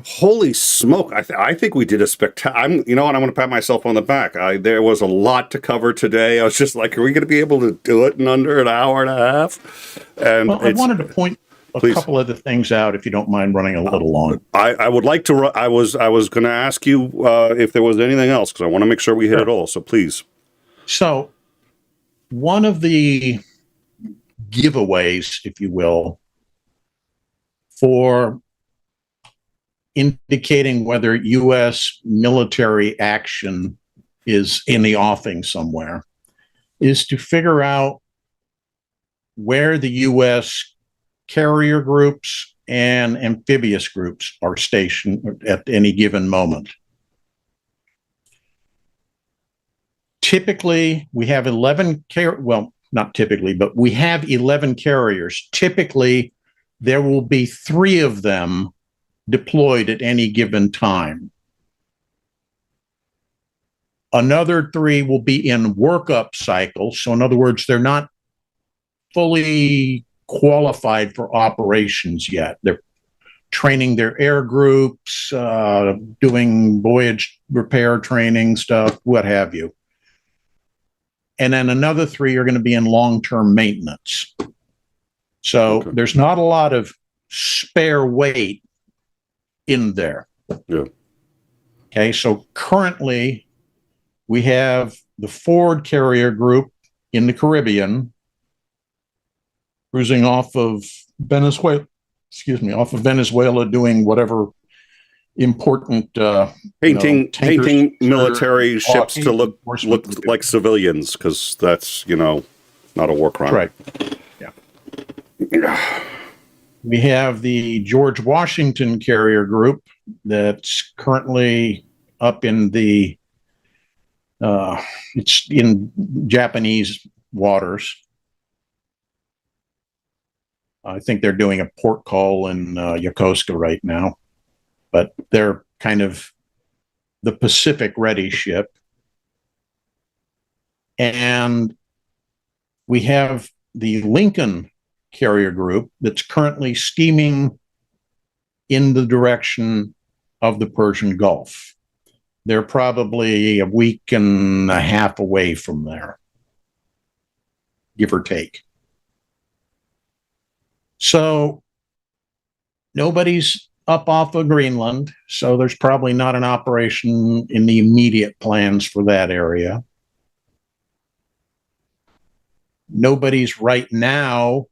holy smoke! I think we did a spectacular. You know what? I'm going to pat myself on the back. There was a lot to cover today. I was just like, are we going to be able to do it in under an hour and a half? And well, I wanted to point a couple of the things out, if you don't mind running a little long. I would like to. I was going to ask you if there was anything else, because I want to make sure we hit it all. So please. So, one of the giveaways, if you will, for indicating whether U.S. military action is in the offing somewhere, is to figure out where the U.S. carrier groups and amphibious groups are stationed at any given moment. Typically, we have 11 well, not typically, but we have 11 carriers. Typically, there will be 3 of them deployed at any given time. Another 3 will be in workup cycles. So in other words, they're not fully qualified for operations yet. They're training their air groups, doing voyage repair training stuff, what have you. And then another 3 are going to be in long-term maintenance. So there's not a lot of spare weight in there. Yeah. Okay, so currently we have the Ford carrier group in the Caribbean cruising off of Venezuela, doing whatever important painting military ships to look like civilians, because that's not a war crime. Right. Yeah. We have the George Washington carrier group that's currently up in the it's in Japanese waters. I think they're doing a port call in Yokosuka right now, but they're kind of the Pacific ready ship. And we have the Lincoln carrier group that's currently steaming in the direction of the Persian Gulf. They're probably a week and a half away from there, give or take. So nobody's up off of Greenland, so there's probably not an operation in the immediate plans for that area. Nobody's right now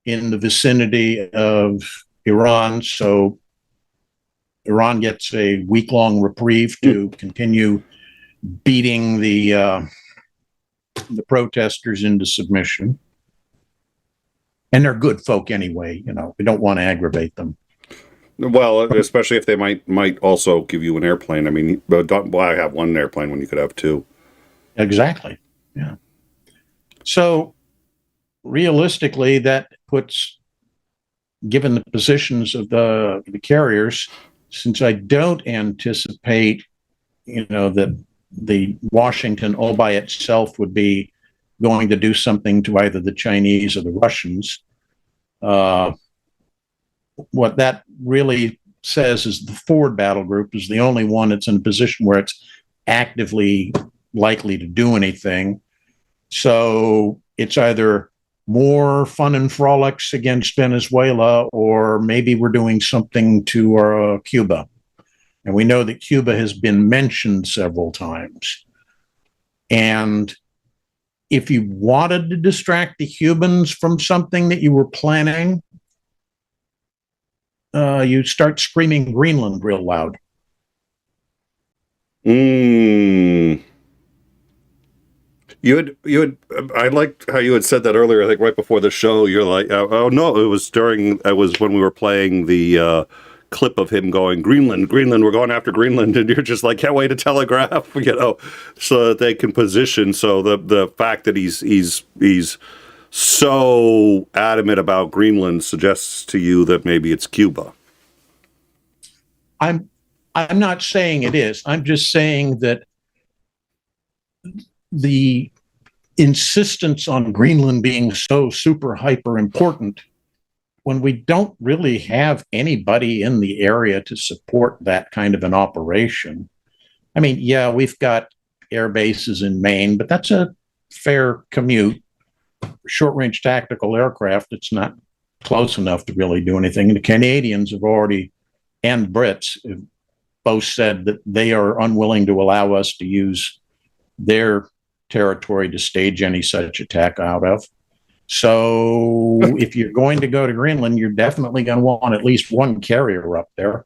in the vicinity of Iran, so Iran gets a week-long reprieve to continue beating the protesters into submission. And they're good folk anyway, we don't want to aggravate them. Well, especially if they might also give you an airplane. I mean, why have one airplane when you could have 2? Exactly. Yeah. So realistically, that puts, given the positions of the carriers, since I don't anticipate, that the Washington all by itself would be going to do something to either the Chinese or the Russians. What that really says is the Ford battle group is the only one that's in a position where it's actively likely to do anything. So it's either more fun and frolics against Venezuela, or maybe we're doing something to Cuba. And we know that Cuba has been mentioned several times. And if you wanted to distract the Cubans from something that you were planning, you start screaming Greenland real loud. I liked how you had said that earlier. I think right before the show, you're like, oh no, it was when we were playing the clip of him going, Greenland, we're going after Greenland, and you're just like, can't wait to telegraph, so that they can position. So the fact that he's so adamant about Greenland suggests to you that maybe it's Cuba. I'm not saying it is. I'm just saying that the insistence on Greenland being so super hyper important when we don't really have anybody in the area to support that kind of an operation. I mean, yeah, we've got air bases in Maine, but that's a fair commute. Short-range tactical aircraft, it's not close enough to really do anything. And the Canadians have already, and Brits, have both said that they are unwilling to allow us to use their territory to stage any such attack out of. So if you're going to go to Greenland, you're definitely going to want at least one carrier up there.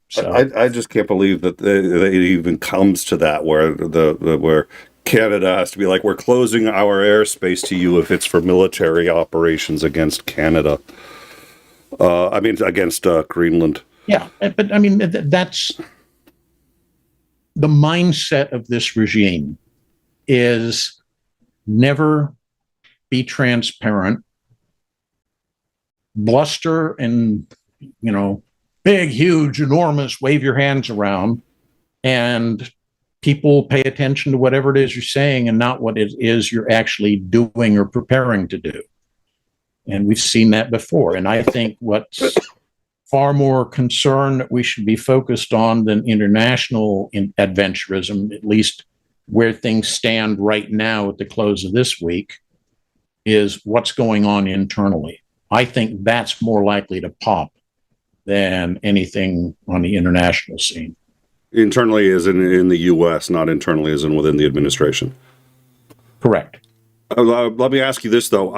So I just can't believe that it even comes to that, where where Canada has to be like, we're closing our airspace to you if it's for military operations against Canada. I mean, against Greenland. Yeah, but I mean, that's the mindset of this regime, is never be transparent, bluster, and, you know, big, huge, enormous, wave your hands around, and people pay attention to whatever it is you're saying and not what it is you're actually doing or preparing to do. And we've seen that before. And I think what's far more concern that we should be focused on than international adventurism, at least where things stand right now at the close of this week, is what's going on internally. I think that's more likely to pop than anything on the international scene. Internally as in the U.S., not internally as in within the administration. Correct. Let me ask you this, though.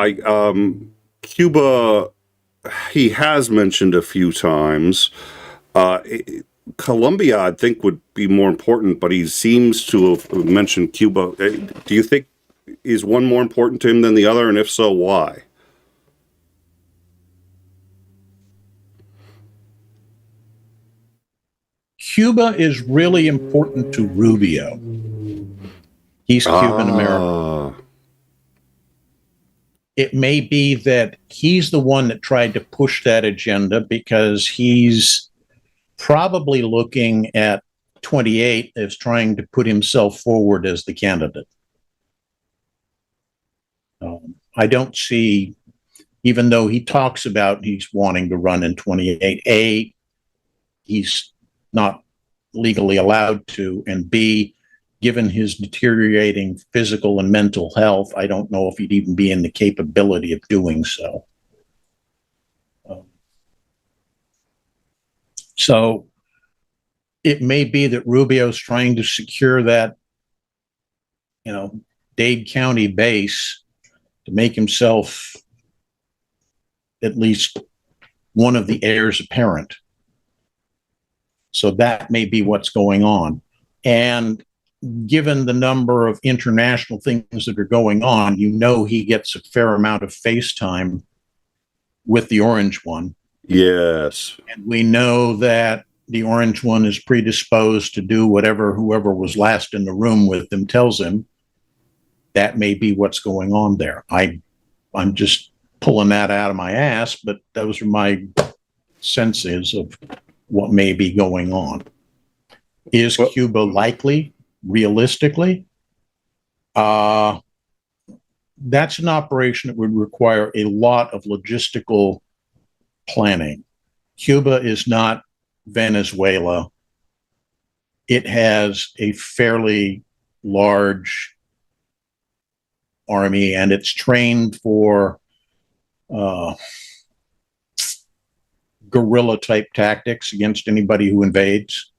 Cuba, he has mentioned a few times. Colombia, I think, would be more important, but he seems to have mentioned Cuba. Do you think, is one more important to him than the other, and if so, why? Cuba is really important to Rubio. He's Cuban American. It may be that he's the one that tried to push that agenda because he's probably looking at 28 as trying to put himself forward as the candidate. I don't see, even though he talks about he's wanting to run in 28, he's not legally allowed to, and B, given his deteriorating physical and mental health, I don't know if he'd even be in the capability of doing so. So it may be that Rubio's trying to secure that, you know, Dade County base to make himself at least one of the heirs apparent. So that may be what's going on. And given the number of international things that are going on, you know, he gets a fair amount of face time with the orange one. Yes. And we know that the orange one is predisposed to do whatever whoever was last in the room with him tells him. That may be what's going on there. I'm just pulling that out of my ass, but those are my senses of what may be going on. Is Cuba likely, realistically? That's an operation that would require a lot of logistical planning. Cuba is not Venezuela. It has a fairly large army, and it's trained for guerrilla type tactics against anybody who invades.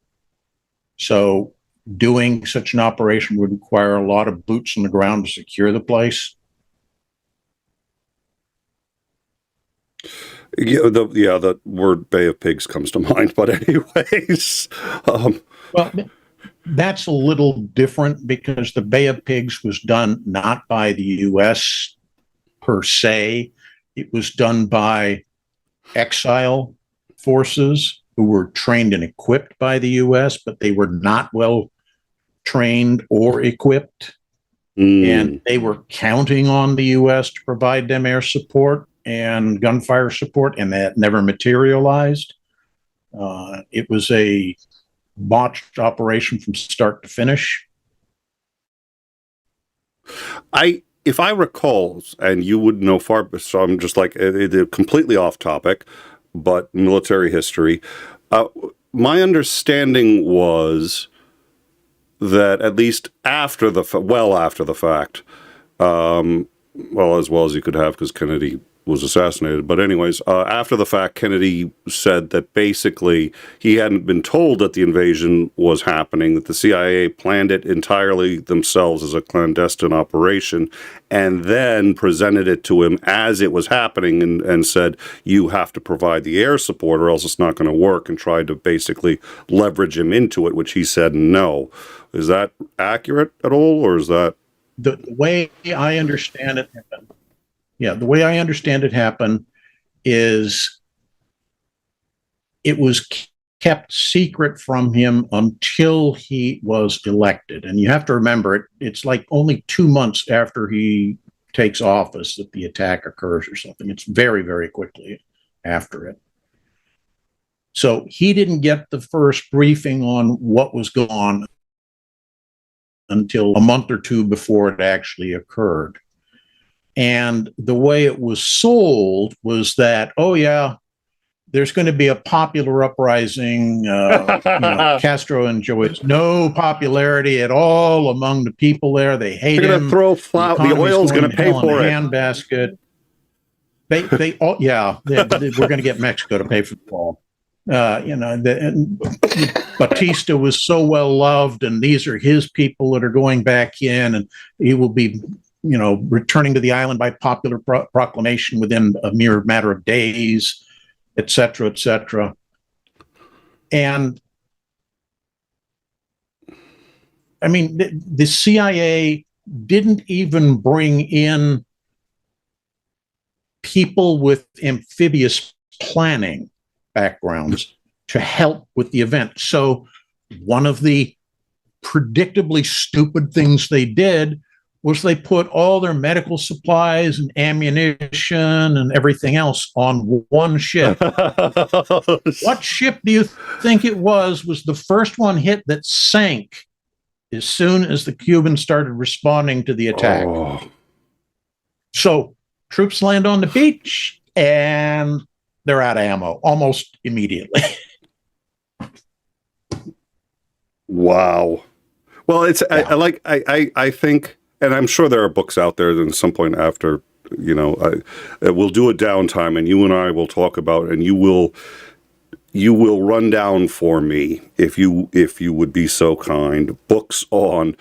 So doing such an operation would require a lot of boots on the ground to secure the place. Yeah, the word Bay of Pigs comes to mind, but anyways. Well, that's a little different because the Bay of Pigs was done not by the U.S. per se. It was done by exile forces who were trained and equipped by the U.S., but they were not well trained or equipped. And they were counting on the U.S. to provide them air support and gunfire support, and that never materialized. It was a botched operation from start to finish. If I recall, and you would know far, so I'm just like completely off topic, but military history. My understanding was that at least after the fact, well, as well as you could have, because Kennedy was assassinated. But anyways, after the fact, Kennedy said that basically he hadn't been told that the invasion was happening, that the CIA planned it entirely themselves as a clandestine operation, and then presented it to him as it was happening and said, you have to provide the air support or else it's not going to work, and tried to basically leverage him into it, which he said no. Is that accurate at all, or is that... The way I understand it happened, the way I understand it happened is it was kept secret from him until he was elected. And you have to remember, it's like only 2 months after he takes office that the attack occurs or something. It's very, very quickly after it. So he didn't get the first briefing on what was going on until a month or two before it actually occurred. And the way it was sold was that, oh yeah, there's going to be a popular uprising. Castro enjoys no popularity at all among the people there. They hate They're him. Going to throw flour. The oil's going to pay for it. Handbasket. We're going to get Mexico to pay for the wall. Batista was so well loved, and these are his people that are going back in, and he will be, returning to the island by popular proclamation within a mere matter of days, et cetera, et cetera. And I mean, the CIA didn't even bring in people with amphibious planning backgrounds to help with the event. So one of the predictably stupid things they did was they put all their medical supplies and ammunition and everything else on one ship. What ship do you think it was the first one hit that sank as soon as the Cubans started responding to the attack? Oh. So troops land on the beach and they're out of ammo almost immediately. Wow. Well, it's I think, and I'm sure there are books out there that at some point after, we'll do a downtime and you and I will talk about, and you will run down for me, if you would be so kind, books on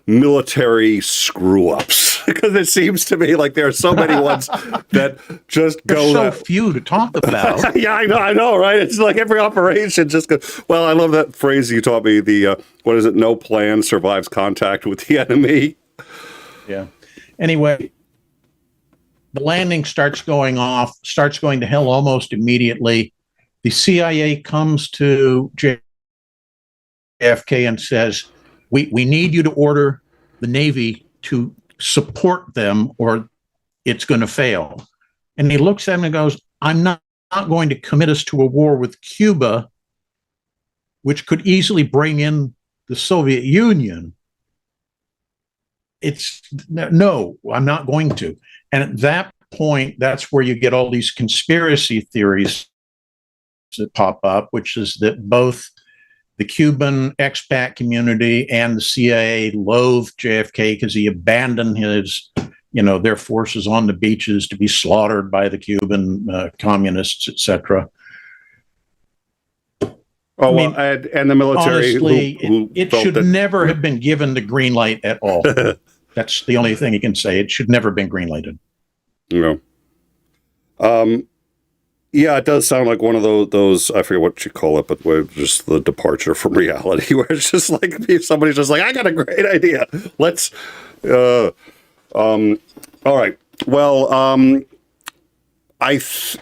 military screw-ups, because it seems to me like there are so many ones that just go. There's so few to talk about. Yeah, I know, right? It's like every operation just goes. Well, I love that phrase you taught me. The what is it? No plan survives contact with the enemy. Yeah. Anyway, the landing starts going to hell almost immediately. The CIA comes to JFK and says, we need you to order the Navy to support them or it's going to fail. And he looks at him and goes, I'm not going to commit us to a war with Cuba, which could easily bring in the Soviet Union. No, I'm not going to. And at that point, that's where you get all these conspiracy theories that pop up, which is that both the Cuban expat community and the CIA loathe JFK because he abandoned his, their forces on the beaches to be slaughtered by the Cuban communists, etc. Oh, well, and the military. Honestly, it should never have been given the green light at all. That's the only thing you can say. It should never have been green lighted. No. Yeah, it does sound like one of those, I forget what you call it, but where just the departure from reality, where it's just like somebody's just like, I got a great idea. Let's, all right. Well, I think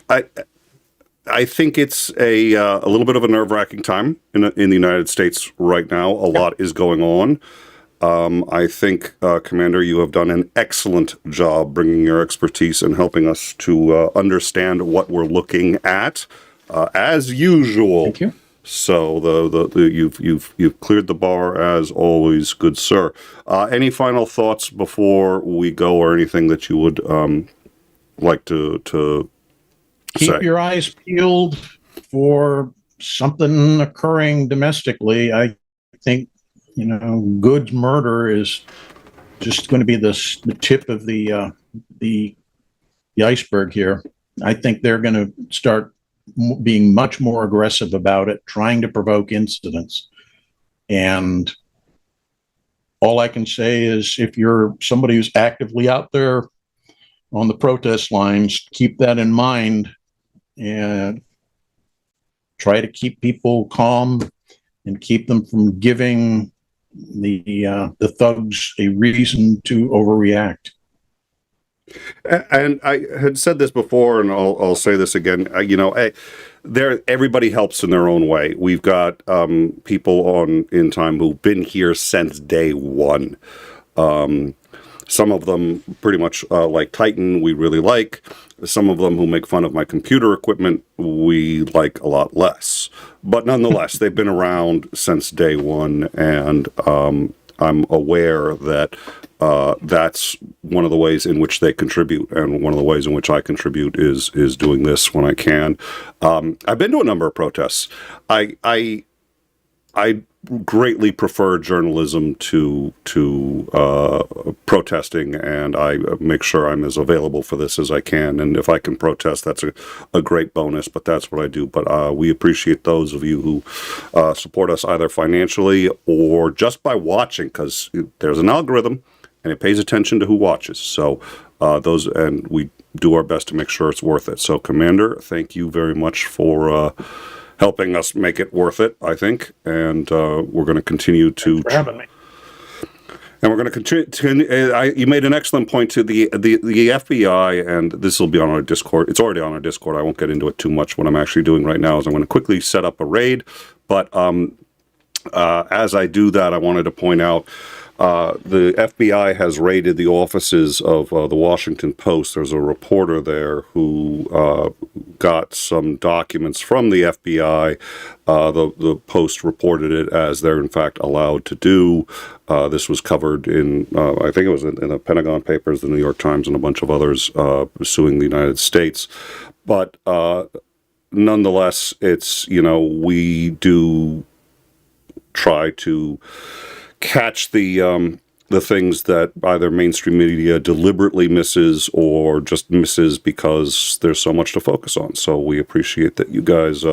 it's a little bit of a nerve-wracking time in the United States right now. A lot is going on. I think, Commander, you have done an excellent job bringing your expertise and helping us to understand what we're looking at, as usual. Thank you. So you've cleared the bar as always, good sir. Any final thoughts before we go, or anything that you would like to Keep say? your eyes peeled for something occurring domestically. I think, goods murder is just going to be the tip of the iceberg here. I think they're going to start being much more aggressive about it, trying to provoke incidents. And all I can say is, if you're somebody who's actively out there on the protest lines, keep that in mind and try to keep people calm and keep them from giving the thugs a reason to overreact. And I had said this before, and I'll say this again. Everybody helps in their own way. We've got people in time who've been here since day one. Some of them pretty much like Titan, we really like. Some of them who make fun of my computer equipment, we like a lot less. But nonetheless, they've been around since day one, and I'm aware that that's one of the ways in which they contribute, and one of the ways in which I contribute is doing this when I can. I've been to a number of protests. I greatly prefer journalism to protesting, and I make sure I'm as available for this as I can. And if I can protest, that's a great bonus, but that's what I do. But we appreciate those of you who support us either financially or just by watching, because there's an algorithm and it pays attention to who watches. So and we do our best to make sure it's worth it. So Commander, thank you very much for helping us make it worth it, I think, and we're going to continue to. Thanks for having me. And we're going to continue. You made an excellent point to the FBI, and this will be on our Discord. It's already on our Discord. I won't get into it too much. What I'm actually doing right now is I'm going to quickly set up a raid. But as I do that, I wanted to point out the FBI has raided the offices of the Washington Post. There's a reporter there who got some documents from the FBI. The Post reported it, as they're in fact allowed to do. This was covered in, I think it was in the Pentagon Papers, the New York Times, and a bunch of others suing the United States. But nonetheless, it's, we do try to catch the things that either mainstream media deliberately misses or just misses because there's so much to focus on. So we appreciate that you guys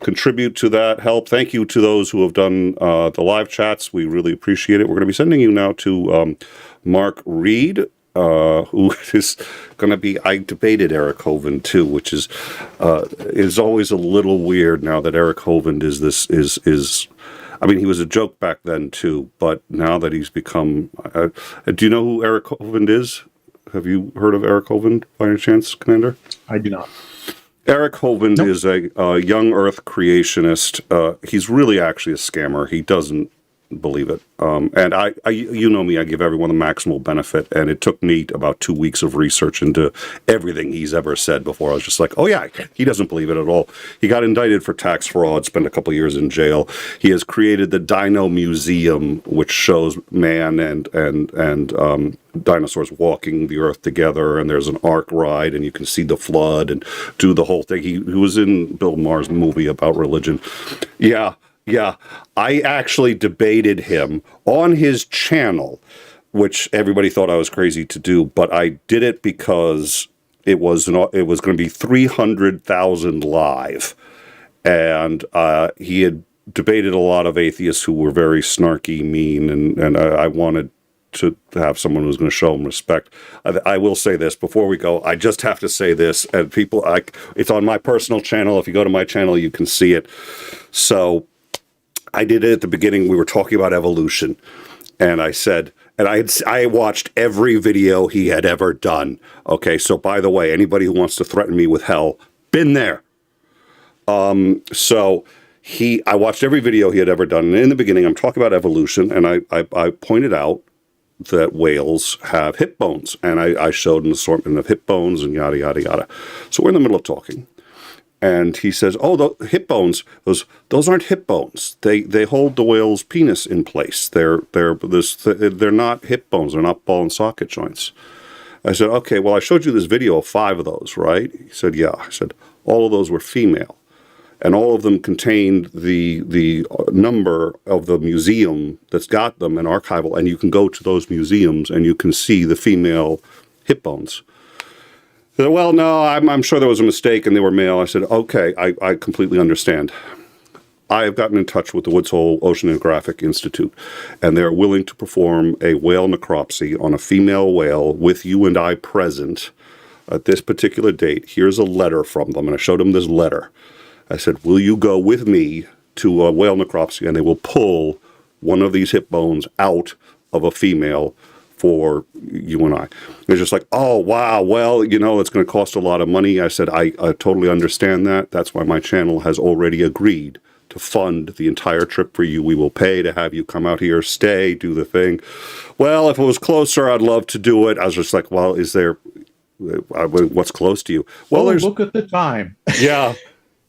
contribute to that help. Thank you to those who have done the live chats. We really appreciate it. We're going to be sending you now to Mark Reed, who is going to be, I debated Eric Hovind too, which is always a little weird now that Eric Hovind is I mean, he was a joke back then too, but now that he's become, do you know who Eric Hovind is? Have you heard of Eric Hovind by any chance, Commander? I do not. Eric Hovind is a young Earth creationist. He's really actually a scammer. He doesn't believe it. And I, you know me, I give everyone the maximal benefit, and it took me about 2 weeks of research into everything he's ever said before. I was just like, oh yeah, he doesn't believe it at all. He got indicted for tax fraud, spent a couple years in jail. He has created the Dino Museum, which shows man and dinosaurs walking the earth together, and there's an ark ride, and you can see the flood and do the whole thing. He was in Bill Maher's movie about religion. Yeah, I actually debated him on his channel, which everybody thought I was crazy to do, but I did it because it was going to be 300,000 live, and he had debated a lot of atheists who were very snarky, mean, and I wanted to have someone who's going to show him respect. I will say this before we go. I just have to say this, and people, it's on my personal channel. If you go to my channel, you can see it. So I did it at the beginning. We were talking about evolution, and I said, and I watched every video he had ever done. Okay, so by the way, anybody who wants to threaten me with hell, been there. So I watched every video he had ever done, and in the beginning, I'm talking about evolution, and I pointed out that whales have hip bones, and I showed an assortment of hip bones and yada yada yada. So we're in the middle of talking, And he says, "Oh, the hip bones. Those aren't hip bones. They hold the whale's penis in place. They're not hip bones. They're not ball and socket joints." I said, "Okay, well, I showed you this video of 5 of those, right?" He said, "Yeah." I said, "All of those were female, and all of them contained the number of the museum that's got them in archival, and you can go to those museums and you can see the female hip bones." He said, "Well, no, I'm sure there was a mistake and they were male." I said, "Okay, I completely understand. I have gotten in touch with the Woods Hole Oceanographic Institute, and they're willing to perform a whale necropsy on a female whale with you and I present at this particular date. Here's a letter from them." And I showed him this letter. I said, "Will you go with me to a whale necropsy, and they will pull one of these hip bones out of a female for you and I?" They're just like, "Oh, wow, well, it's going to cost a lot of money." I said, I totally understand that. That's why my channel has already agreed to fund the entire trip for you. We will pay to have you come out here, stay, do the thing. "Well, if it was closer, I'd love to do it." I was just like, "Well, is there, what's close to you?" "Well, there's..." Look at the time. Yeah.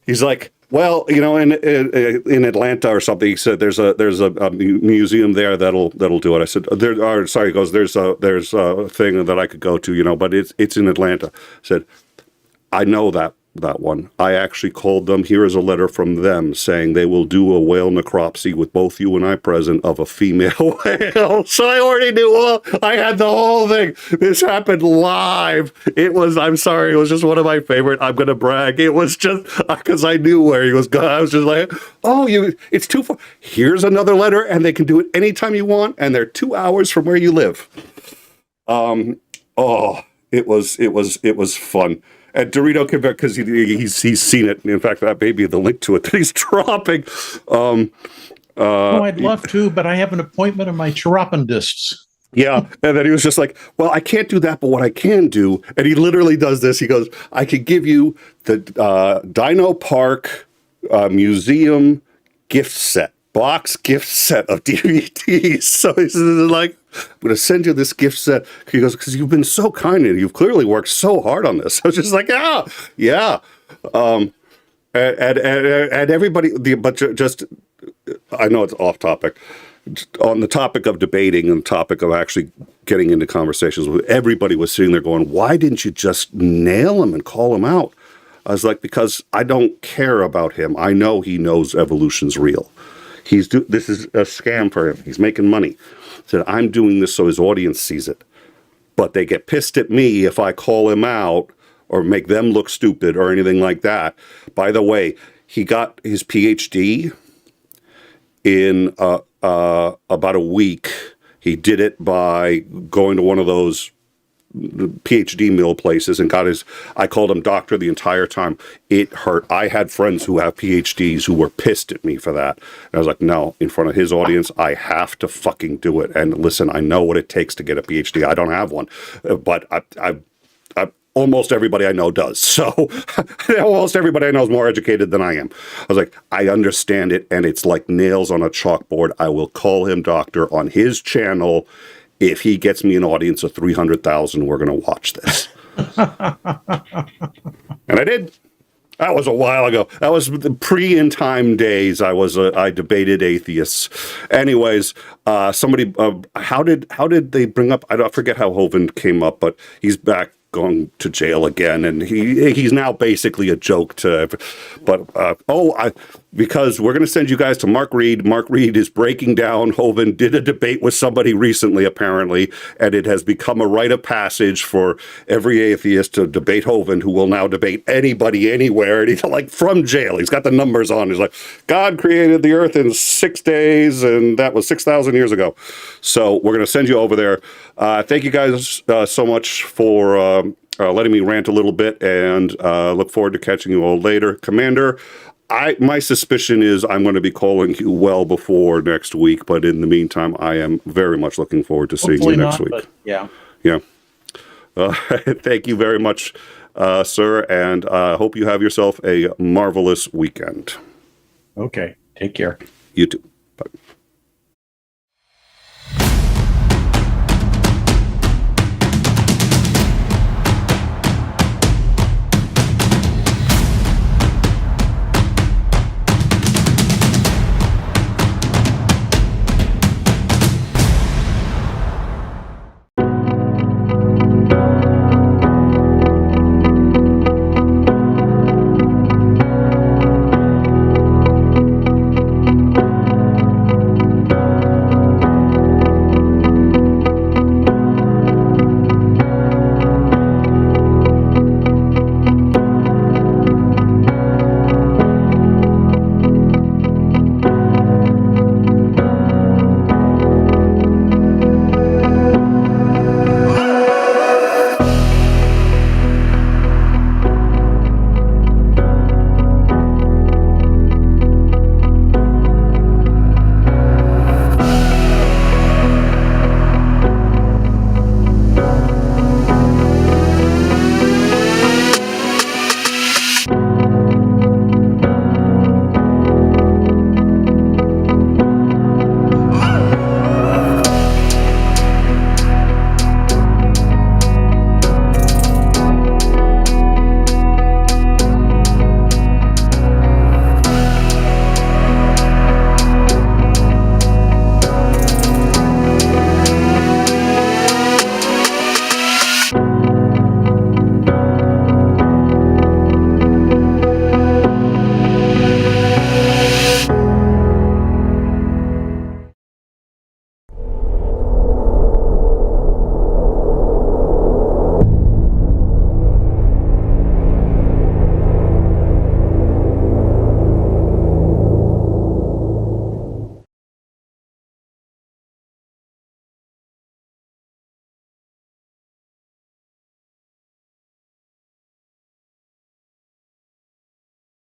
He's like, "Well, in Atlanta or something," he said, there's a museum there that'll do it." I said, he goes, there's a thing that I could go to, but it's in Atlanta." I said, "I know that one. I actually called them. Here is a letter from them saying they will do a whale necropsy with both you and I present of a female whale." So I already knew I had the whole thing. This happened live. I'm sorry, it was just one of my favorite. I'm going to brag. It was just because I knew where he was going. I was just like, "Oh, it's too far. Here's another letter, and they can do it anytime you want, and they're 2 hours from where you live." It was fun. And Dorito came back because he's seen it. In fact, that may be the link to it that he's dropping. I'd love to, but I have an appointment in my chiropodist. Yeah, and then he was just like, "Well, I can't do that, but what I can do," and he literally does this. He goes, "I could give you the Dino Park Museum gift set, box gift set of DVDs." So he's like, "I'm going to send you this gift set." He goes, "Because you've been so kind and you've clearly worked so hard on this." I was just like, yeah. And everybody, I know it's off topic. On the topic of debating and the topic of actually getting into conversations, everybody was sitting there going, "Why didn't you just nail him and call him out?" I was like, "Because I don't care about him. I know he knows evolution's real. This is a scam for him. He's making money." I said, "I'm doing this so his audience sees it. But they get pissed at me if I call him out or make them look stupid or anything like that." By the way, he got his PhD in about a week. He did it by going to one of those PhD mill places and I called him doctor the entire time. It hurt. I had friends who have PhDs who were pissed at me for that. And I was like, "No, in front of his audience, I have to fucking do it. And listen, I know what it takes to get a PhD. I don't have one, but I almost everybody I know does. So almost everybody I know is more educated than I am." I was like, "I understand it. And it's like nails on a chalkboard. I will call him doctor on his channel. If he gets me an audience of 300,000, we're going to watch this." And I did. That was a while ago. That was the pre-in time days. I debated atheists. Anyways, somebody, how did they bring up? I forget how Hovind came up, but he's back going to jail again, and he's now basically a joke to. But because we're going to send you guys to Mark Reed. Mark Reed is breaking down. Hovind did a debate with somebody recently, apparently, and it has become a rite of passage for every atheist to debate Hovind, who will now debate anybody, anywhere, and he's like from jail. He's got the numbers on. He's like, "God created the earth in 6 days, and that was 6,000 years ago." So we're going to send you over there. Thank you guys so much for letting me rant a little bit, and look forward to catching you all later. Commander, my suspicion is I'm going to be calling you well before next week, but in the meantime, I am very much looking forward to seeing you next week. Yeah. Thank you very much, sir, and I hope you have yourself a marvelous weekend. Okay. Take care. You too.